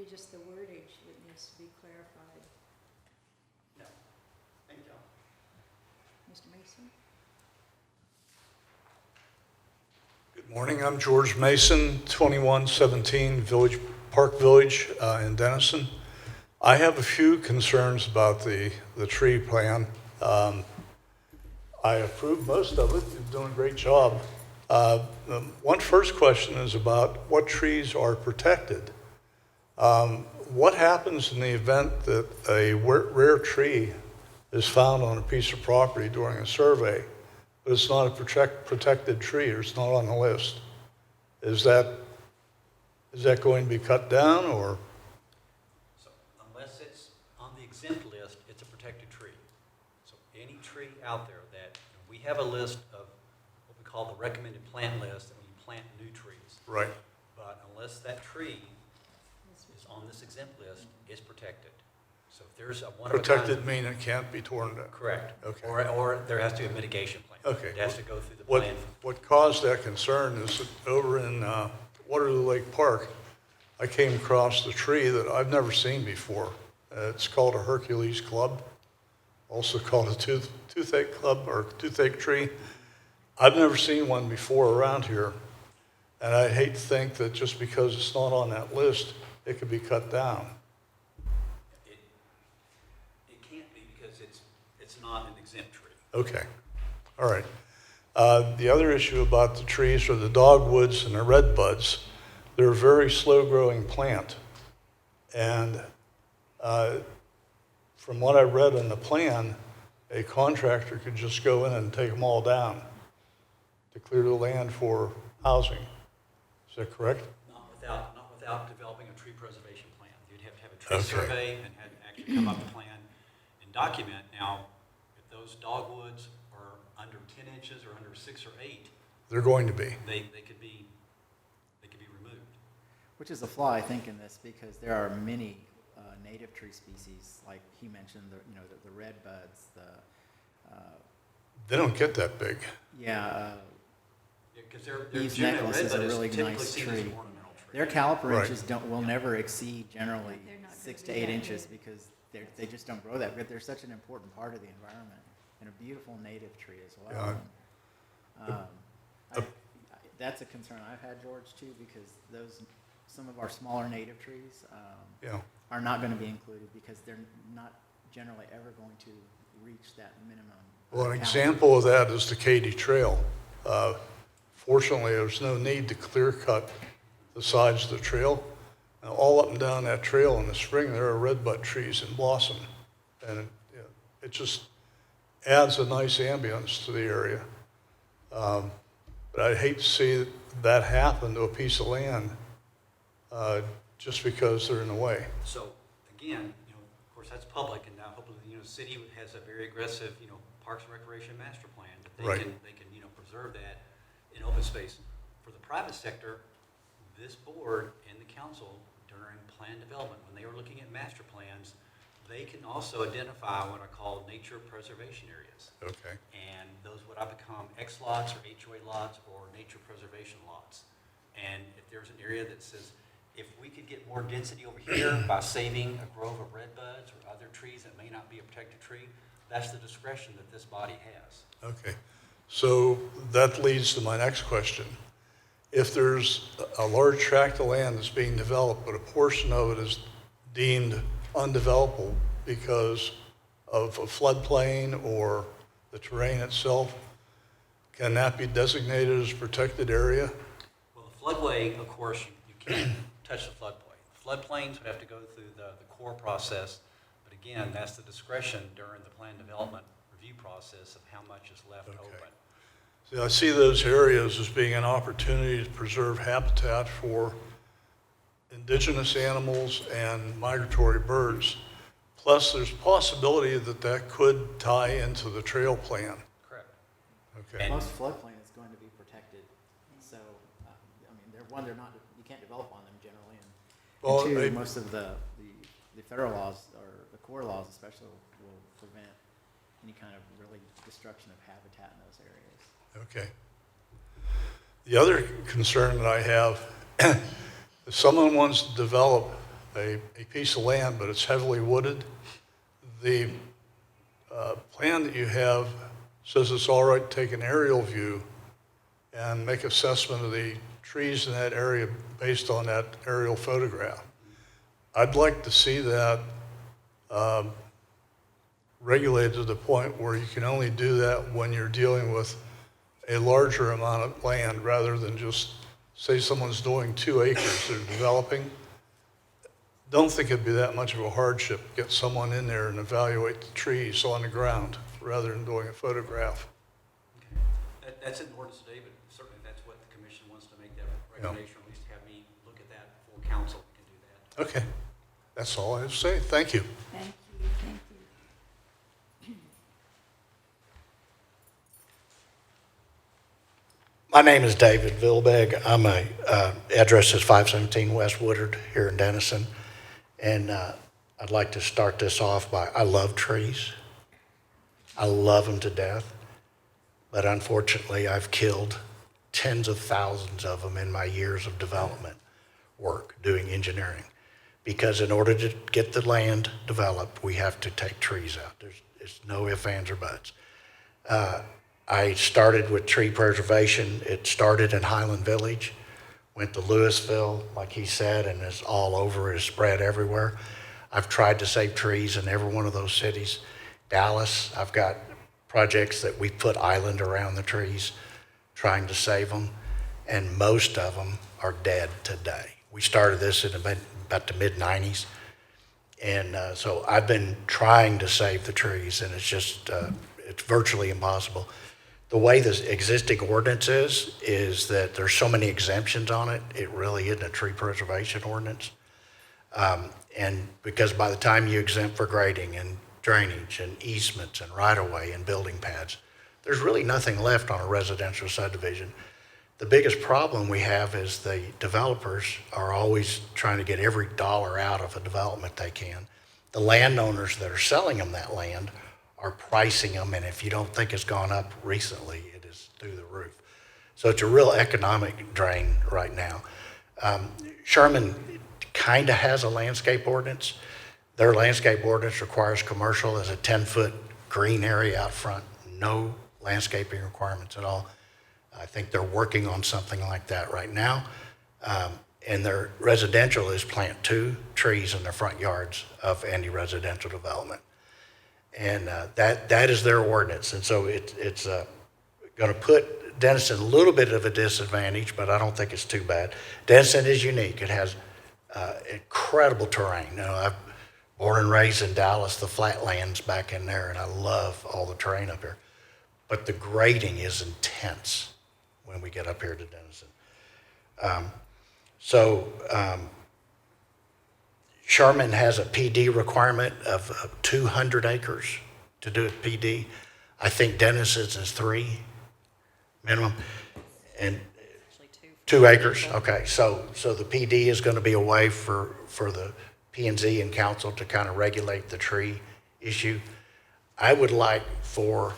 just the wordage that needs to be clarified. No. Thank you. Mr. Mason? Good morning, I'm George Mason, 2117 Park Village in Denison. I have a few concerns about the tree plan. I approve most of it, you're doing a great job. One first question is about what trees are protected. What happens in the event that a rare tree is found on a piece of property during a survey, but it's not a protected tree, or it's not on the list? Is that going to be cut down, or? So unless it's on the exempt list, it's a protected tree. So any tree out there that, we have a list of what we call the recommended plant list, and we plant new trees. Right. But unless that tree is on this exempt list, it's protected. So if there's a one of a kind. Protected mean it can't be torn down? Correct. Okay. Or there has to be a mitigation plan. Okay. It has to go through the What, plan. what caused that concern is that over in Waterloo Lake Park, I came across the tree that I've never seen before. It's called a Hercules club, also called a toothache club or toothache tree. I've never seen one before around here, and I hate to think that just because it's not on that list, it could be cut down. It can't be because it's not an exempt tree. Okay, all right. The other issue about the trees are the dogwoods and the redbuds. They're a very slow-growing plant. And from what I read in the plan, a contractor could just go in and take them all down to clear the land for housing. Is that correct? Not without developing a tree preservation plan. You'd have to have a tree Okay. survey and actually come up with a plan and document. Now, if those dogwoods are under 10 inches or under 6 or 8, They're going to be. they could be removed. Which is a flaw, I think, in this, because there are many native tree species, like he mentioned, the red buds, They don't get that big. Because they're Eve's generally necklace is a red, but really it's typically nice seen as tree. an ornamental tree. their caliper Right. inches will never exceed generally They're not gonna 6 be to 8 that inches big. because they just don't grow that. But they're such an important part of the environment and a beautiful native tree as well. That's a concern I've had, George, too, because some of our smaller native trees Yeah. are not going to be included because they're not generally ever going to reach that minimum. Well, an caliper. example of that is the Katy Trail. Fortunately, there's no need to clear cut the sides of the trail. Now, all up and down that trail in the spring, there are redbud trees in blossom. And it just adds a nice ambience to the area. But I'd hate to see that happen to a piece of land just because they're in the way. So again, of course, that's public, and now hopefully, the city has a very aggressive, Parks and Recreation Master Plan, that they Right. can, preserve that in open space. For the private sector, this board and the council, during plan development, when they were looking at master plans, they can also identify what are called nature preservation areas. Okay. And those would become X lots or HOA lots or nature preservation lots. And if there's an area that says, if we could get more density over here by saving a grove of redbuds or other trees that may not be a protected tree, that's the discretion that this body has. Okay. So that leads to my next question. If there's a large tract of land that's being developed, but a portion of it is deemed undevelopable because of a floodplain or the terrain itself, can that be designated as a protected area? Well, the floodway, of course, you can't touch the floodplain. Floodplains would have to go through the core process, but again, that's the discretion during the plan development review process of how much is left Okay. open. See, I see those areas as being an opportunity to preserve habitat for indigenous animals and migratory birds. Plus, there's a possibility that that could tie into the trail plan. Correct. Okay. And- Most floodplain is going to be protected, so, they're not, you can't develop on them generally, Well, and two, they- most of the federal laws, or the core laws especially, will prevent any kind of really destruction of habitat in those areas. Okay. The other concern that I have, if someone wants to develop a piece of land, but it's heavily wooded. The plan that you have says it's all right to take an aerial view and make assessment of the trees in that area based on that aerial photograph. I'd like to see that regulated to the point where you can only do that when you're dealing with a larger amount of land rather than just, say someone's doing 2 acres they're developing. Don't think it'd be that much of a hardship to get someone in there and evaluate the trees on the ground rather than doing a photograph. That's in the ordinance today, but certainly that's what the commission wants to make that recommendation, or at least have me look at that for council. We can do that. Okay, that's all I have to say. Thank you. Thank you, thank you. My name is David Vilbeg. I'm address is 517 West Woodard here in Denison. And I'd like to start this off by, I love trees. I love them to death. But unfortunately, I've killed tens of thousands of them in my years of development work, doing engineering. Because in order to get the land developed, we have to take trees out. There's no ifs, ands, or buts. I started with tree preservation. It started in Highland Village, went to Louisville, like he said, and it's all over, it's spread everywhere. I've tried to save trees in every one of those cities. Dallas, I've got projects that we put island around the trees, trying to save them, and most of them are dead today. We started this in about the mid-90s, and so I've been trying to save the trees, and it's just, it's virtually impossible. The way this existing ordinance is that there's so many exemptions on it, it really isn't a tree preservation ordinance. And because by the time you exempt for grading and drainage and easements and right-of-way and building pads, there's really nothing left on a residential subdivision. The biggest problem we have is the developers are always trying to get every dollar out of a development they can. The landowners that are selling them that land are pricing them, and if you don't think it's gone up recently, it is through the roof. So it's a real economic drain right now. Sherman kind of has a landscape ordinance. Their landscape ordinance requires commercial as a 10-foot green area out front, no landscaping requirements at all. I think they're working on something like that right now. And their residential is plant 2 trees in their front yards of any residential development. And that is their ordinance. And so it's going to put Denison a little bit of a disadvantage, but I don't think it's too bad. Denison is unique. It has incredible terrain. You know, I'm born and raised in Dallas, the flatlands back in there, and I love all the terrain up here. But the grading is intense when we get up here to Denison. Sherman has a PD requirement of 200 acres to do it PD. I think Denison's is 3 minimum, and 2 acres. Okay, so the PD is going to be a way for the P&Z and council to kind of regulate the tree issue. I would like for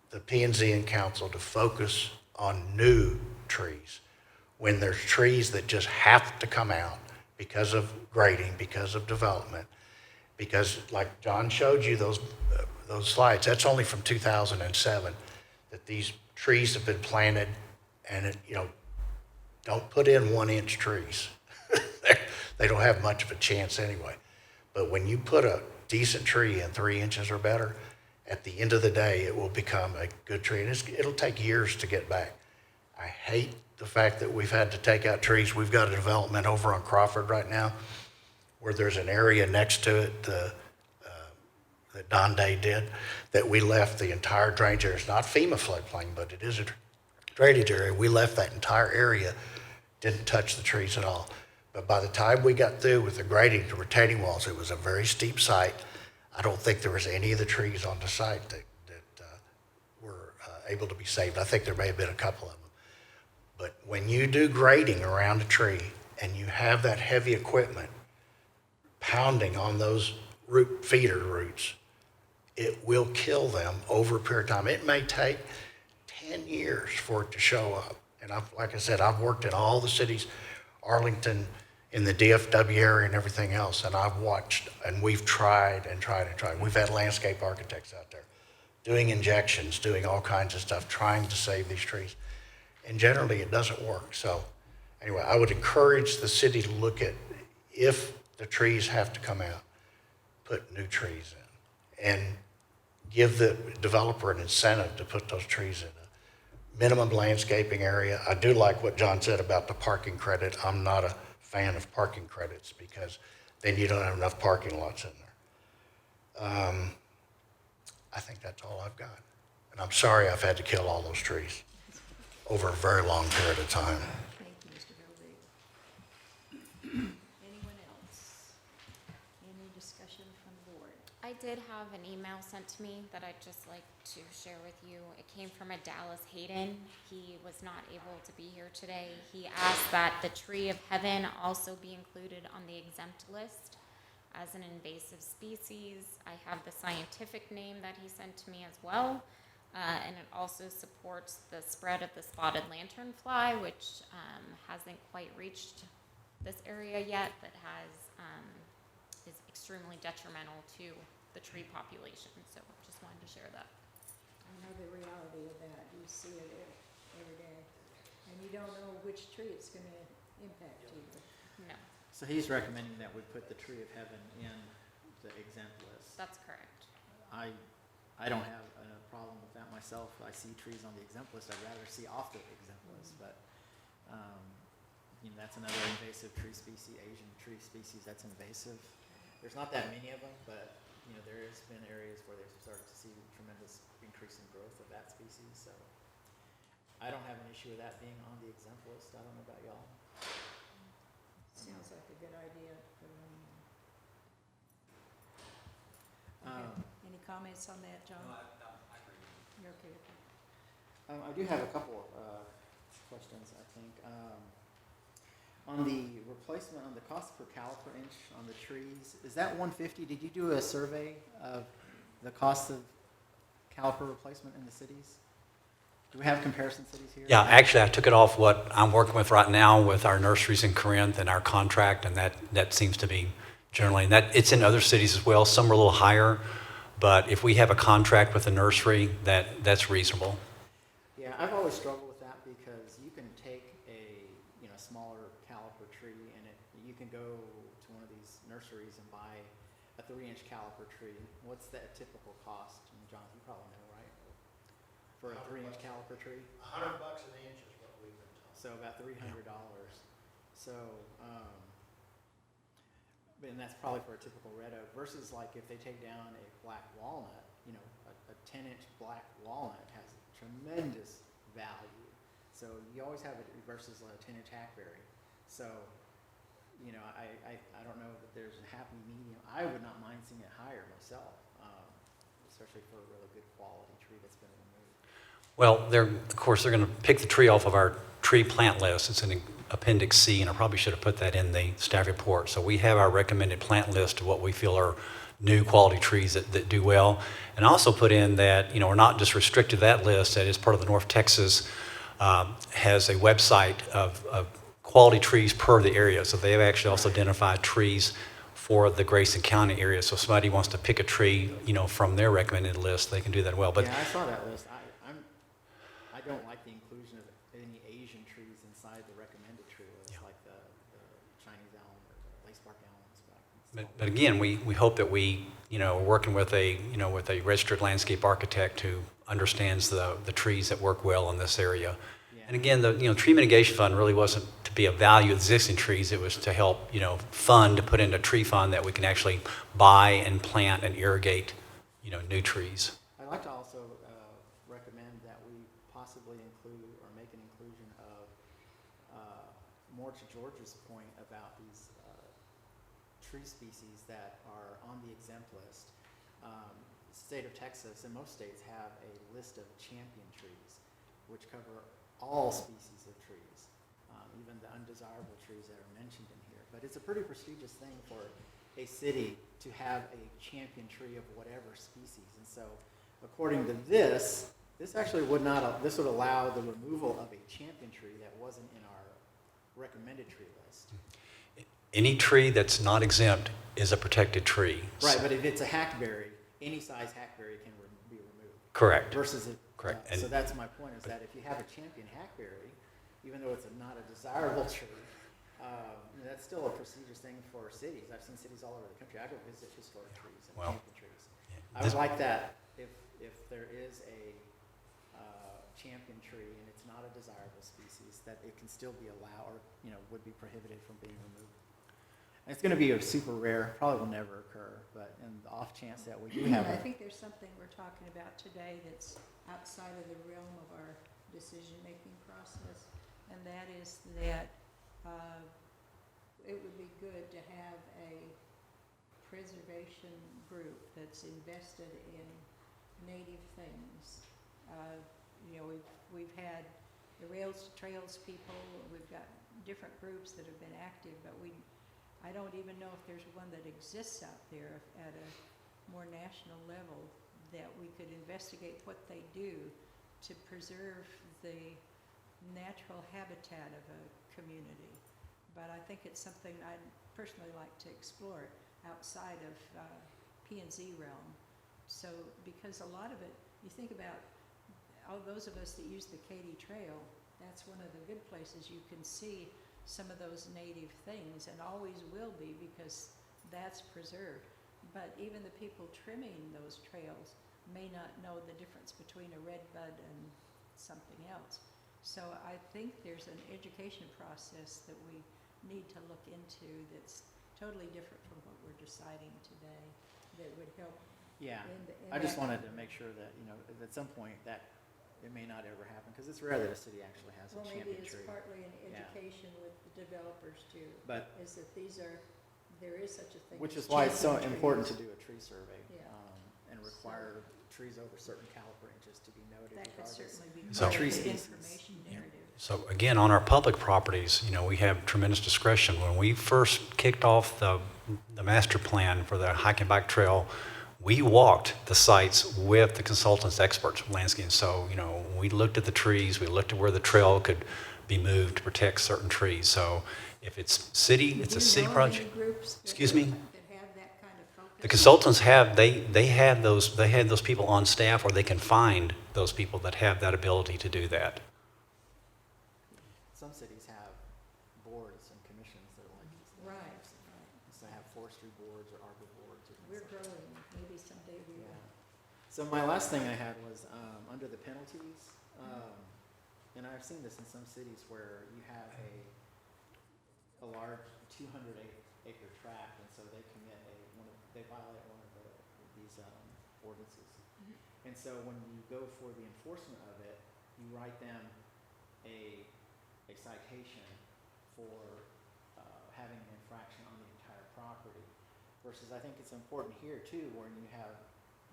the P&Z and council to focus on new trees. When there's trees that just have to come out because of grading, because of development, because like John showed you those slides, that's only from 2007, that these trees have been planted, and don't put in 1-inch trees. They don't have much of a chance anyway. But when you put a decent tree in 3 inches or better, at the end of the day, it will become a good tree, and it'll take years to get back. I hate the fact that we've had to take out trees. We've got a development over on Crawford right now where there's an area next to it that Don Day did, that we left the entire drainage area. It's not FEMA floodplain, but it is a drainage area. We left that entire area, didn't touch the trees at all. But by the time we got through with the grading, the retaining walls, it was a very steep site. I don't think there was any of the trees on the site that were able to be saved. I think there may have been a couple of them. But when you do grading around a tree and you have that heavy equipment pounding on those feeder roots, it will kill them over a period of time. It may take 10 years for it to show up. And like I said, I've worked in all the cities, Arlington, in the DFW area and everything else, and I've watched, and we've tried and tried and tried. We've had landscape architects out there doing injections, doing all kinds of stuff, trying to save these trees. And generally, it doesn't work. So anyway, I would encourage the city to look at, if the trees have to come out, put new trees in, and give the developer an incentive to put those trees in a minimum landscaping area. I do like what John said about the parking credit. I'm not a fan of parking credits because then you don't have enough parking lots in there. I think that's all I've got. And I'm sorry I've had to kill all those trees over a very long period of time. Thank you, Mr. Hildreth. Anyone else? Any discussion from the board? I did have an email sent to me that I'd just like to share with you. It came from a Dallas Hayden. He was not able to be here today. He asked that the tree of heaven also be included on the exempt list as an invasive species. I have the scientific name that he sent to me as well. And it also supports the spread of the spotted lanternfly, which hasn't quite reached this area yet, but is extremely detrimental to the tree population. So just wanted to share that. I know the reality of that. You see it every day. And you don't know which tree it's going to impact either. No, So he's recommending that we put the tree of heaven in the exempt list. that's correct. I don't have a problem with that myself. I see trees on the exempt list I'd rather see off the exempt list, but, that's another invasive tree species, Asian tree species, that's invasive. There's not that many of them, but, there has been areas where they've started to see tremendous increase in growth of that species, so I don't have an issue with that being on the exempt list. I don't know about y'all. Sounds like a good idea. Put it on there. Okay. Any comments on that, John? No, I agree. You're okay with that? I do have a couple questions, I think. On the replacement, on the cost per caliper inch on the trees, is that $150? Did you do a survey of the cost of caliper replacement in the cities? Do we have comparison cities here? Yeah, actually, I took it off what I'm working with right now with our nurseries in Corinth and our contract, and that seems to be generally, and that it's in other cities as well. Some are a little higher, but if we have a contract with a nursery, that's reasonable. Yeah, I've always struggled with that because you can take a smaller caliper tree and you can go to one of these nurseries and buy a 3-inch caliper tree. What's that typical cost? And John, you probably know, right? For a 3-inch caliper tree? $100 an inch is what we've been told. So about $300. So, and that's probably for a typical red oak versus like if they take down a black walnut, a 10-inch black walnut has tremendous value. So you always have it versus a 10-inch hackberry. So, I don't know that there's a happy medium. I would not mind seeing it higher myself, especially for a really good quality tree that's been removed. Well, of course, they're going to pick the tree off of our tree plant list. It's in Appendix C, and I probably should have put that in the staff report. So we have our recommended plant list of what we feel are new quality trees that do well. And I also put in that, we're not just restricted to that list, that is part of the North Texas has a website of quality trees per the area. So they have actually also identified trees for the Grayson County area. So if somebody wants to pick a tree, from their recommended list, they can do that well. But yeah, I saw that list. I don't like the inclusion of any Asian trees inside the recommended tree list, like the Chinese elm or the lacebark elm. But again, we hope that we, are working with a registered landscape architect who understands the trees that work well in this area. Yeah. And again, the tree mitigation fund really wasn't to be a value of existing trees. It was to help, fund to put in a tree fund that we can actually buy and plant and irrigate, new trees. I'd like to also recommend that we possibly include or make an inclusion of more to George's point about these tree species that are on the exempt list. The state of Texas and most states have a list of champion trees, which cover all species of trees, even the undesirable trees that are mentioned in here. But it's a pretty prestigious thing for a city to have a champion tree of whatever species. And so, according to this actually would allow the removal of a champion tree that wasn't in our recommended tree list. Any tree that's not exempt is a protected tree. Right, but if it's a hackberry, any size hackberry can be removed. Correct. Versus it, Correct. so that's my point, is that if you have a champion hackberry, even though it's not a desirable tree, that's still a prestigious thing for cities. I've seen cities all over the country. I go visit historic trees and Well, champion trees. yeah, I would like that if there is a champion tree and it's not a desirable species, that it can still be allowed, or, would be prohibited from being removed. And it's gonna be a super rare, probably will never occur, but in the off chance that we do have I a, think there's something we're talking about today that's outside of the realm of our decision-making process, and that is that it would be good to have a preservation group that's invested in native things. We've had the Rails to Trails people, we've got different groups that have been active, but I don't even know if there's one that exists out there at a more national level that we could investigate what they do to preserve the natural habitat of a community. But I think it's something I'd personally like to explore outside of P&Z realm. So, because a lot of it, you think about all those of us that use the Katy Trail, that's one of the good places you can see some of those native things, and always will be, because that's preserved. But even the people trimming those trails may not know the difference between a red bud and something else. So I think there's an education process that we need to look into that's totally different from what we're deciding today, that would help. yeah. in I just that wanted to kind of- make sure that, at some point that it may not ever happen, because it's rare that a city actually has a Well, maybe champion it's tree. partly an Yeah. education with the developers too, But, is that there is such a thing. which as is why it's so champion important to trees. do a tree survey, Yeah. and require trees over certain caliber inches to be noted That could regardless. certainly be So- part of Tree the species. information narrative. So again, on our public properties, we have tremendous discretion. When we first kicked off the master plan for the hike and bike trail, we walked the sites with the consultants, experts, landscape. So, we looked at the trees, we looked at where the trail could be moved to protect certain trees. So if it's city, it's a city project. Do you know of any groups that Excuse me? that have that kind of focus? The consultants they had those people on staff, or they can find those people that have that ability to do that. Some cities have boards and commissions that are like these. Right, things. right. So they have forestry boards or arbor boards or things We're like that. growing, maybe someday we Yeah. will. So my last thing I had was under the penalties, and I've seen this in some cities where you have a large 200-acre tract, and so they commit they violate one of these ordinances. And so when you go for the enforcement of it, you write them a citation for having an infraction on the entire property. Versus I think it's important here too, when you have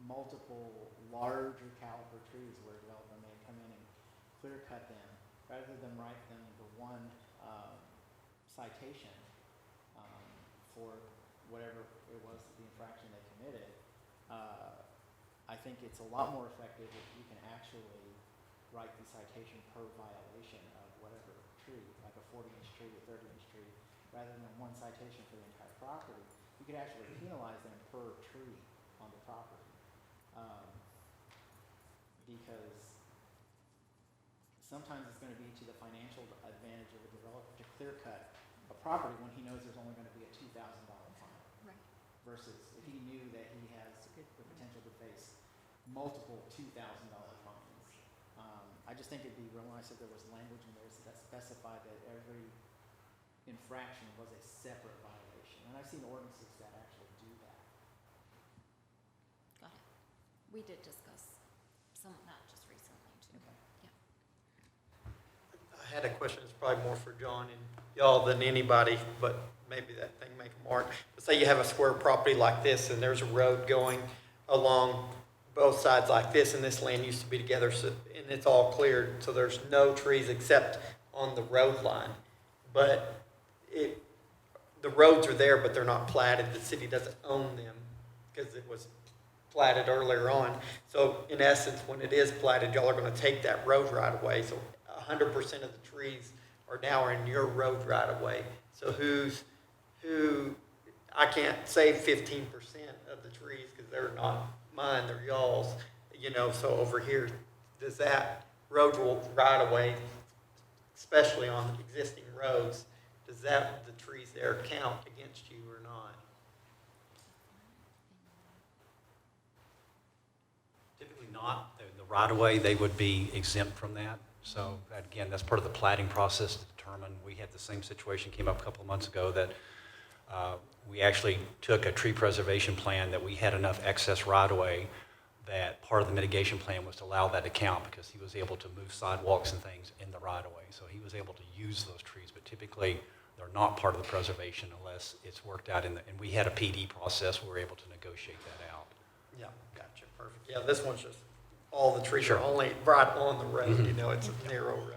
multiple larger caliber trees where a developer may come in and clear cut them, rather than write them the one citation for whatever it was, the infraction they committed. I think it's a lot more effective if you can actually write the citation per violation of whatever tree, like a 40-inch tree, a 30-inch tree, rather than one citation for the entire property. You could actually penalize them per tree on the property. Because sometimes it's going to be to the financial advantage of a developer to clear cut a property when he knows there's only going to be a $2,000 fine. Right. Versus if he knew that he has the potential to face multiple $2,000 fines. I just think it'd be real nice if there was language in there that specified that every infraction was a separate violation. And I've seen ordinances that actually do that. Got it. We did discuss some of that just recently too. Okay. I had a question, it's probably more for John and y'all than anybody, but maybe that thing may come Mark. But say you have a square property like this, and there's a road going along both sides like this, and this land used to be together, so, and it's all cleared, so there's no trees except on the road line. But the roads are there, but they're not platted. The city doesn't own them because it was platted earlier on. So in essence, when it is platted, y'all are going to take that road right away. So 100% of the trees are now in your road right away. So who's who, I can't save 15% of the trees because they're not mine, they're y'all's, you know, so over here, does that road right away, especially on existing roads, does that, the trees there count against you or not? Typically not. The right-of-way, they would be exempt from that. So again, that's part of the plating process to determine. We had the same situation came up a couple of months ago that we actually took a tree preservation plan that we had enough excess right-of-way that part of the mitigation plan was to allow that to count because he was able to move sidewalks and things in the right-of-way. So he was able to use those trees, but typically they're not part of the preservation unless it's worked out and we had a PD process where we were able to negotiate that out. Yeah, gotcha, perfect. Yeah, this one's just, all the trees Sure. are only right on the road, you know, it's a narrow road.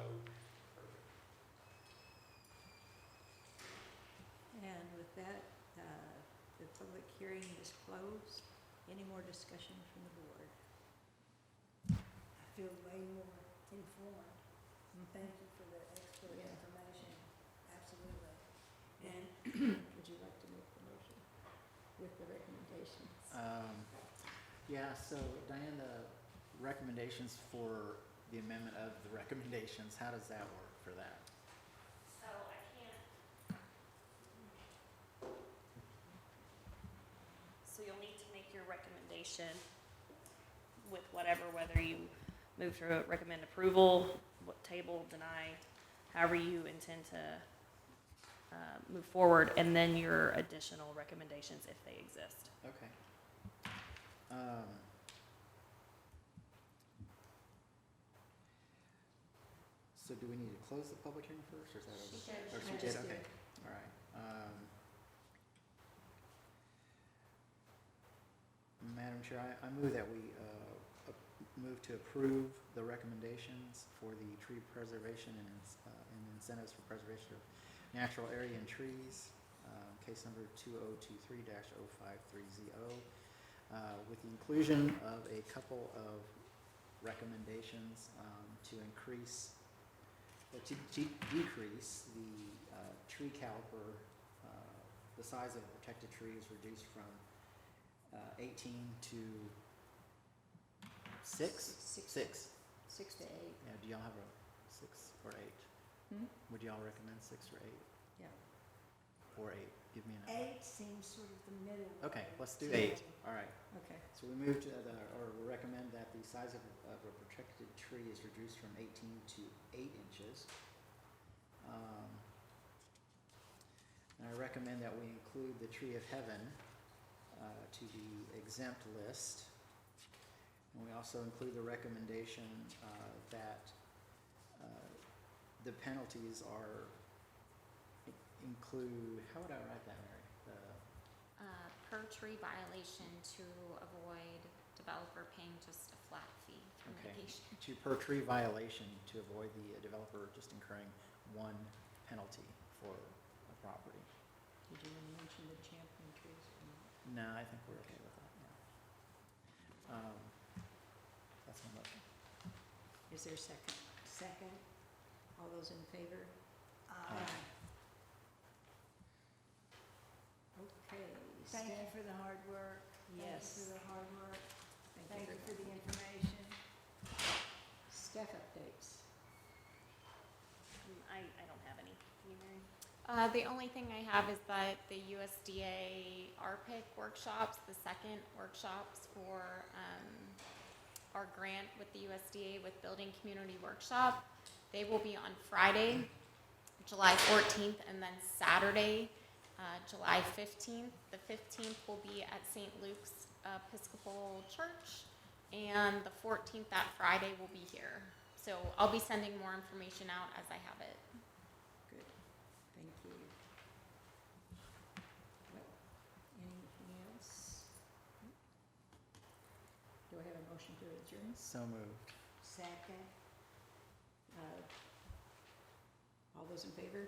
And with that, the public hearing is closed. Any more discussion from the board? I feel way more informed. Thank you for the expert Yeah. information. Absolutely. And would you like to make the motion with the recommendations? Yeah, so Diane, the recommendations for the amendment of the recommendations, how does that work for that? So I can't. So you'll need to make your recommendation with whatever, whether you move to recommend approval, what table, deny, however you intend to move forward, and then your additional recommendations if they exist. Okay. So do we need to close the public hearing first, or is that? She okay? did. Or she I did, just okay, did. all right. Madam Chair, I move that we move to approve the recommendations for the tree preservation and incentives for preservation of natural area and trees, case number 2023-053ZO, with the inclusion of a couple of recommendations to increase, or to decrease the tree caliper, the size of a protected tree is reduced from 18 to 6? Six. 6 to 8. Yeah, do y'all have a 6 or 8? Would y'all recommend 6 or 8? Yeah. Or 8? Give me an 8 seems sort of the middle. Okay, let's do Yeah. 8. All right. Okay. So we move to we recommend that the size of a protected tree is reduced from 18 to 8 inches. And I recommend that we include the tree of heaven to the exempt list. And we also include the recommendation that the penalties are include, how would I write that, Mary? Per tree violation to avoid developer paying just a flat fee for Okay. mitigation. To per tree violation to avoid the developer just incurring one penalty for a property. Did you want to mention the champion trees? or not? No, I think we're okay with that, yeah. That's my motion. Is there a second? Second. All those in favor? Aye. Okay. Thank you Staff- for the hard work. Yes. Thank you for the hard work. Thank Thank you you for the information. Staff updates. I don't have any. You, Mary? The only thing I have is that the USDA RPIC workshops, the second workshops for our grant with the USDA with Building Community Workshop, they will be on Friday, July 14th, and then Saturday, July 15th. The 15th will be at St. Luke's Episcopal Church, and the 14th, that Friday, will be here. So I'll be sending more information out as I have it. Good. Thank you. Well, anything else? Do I have a motion to adjourn? So moved. Second. All those in favor?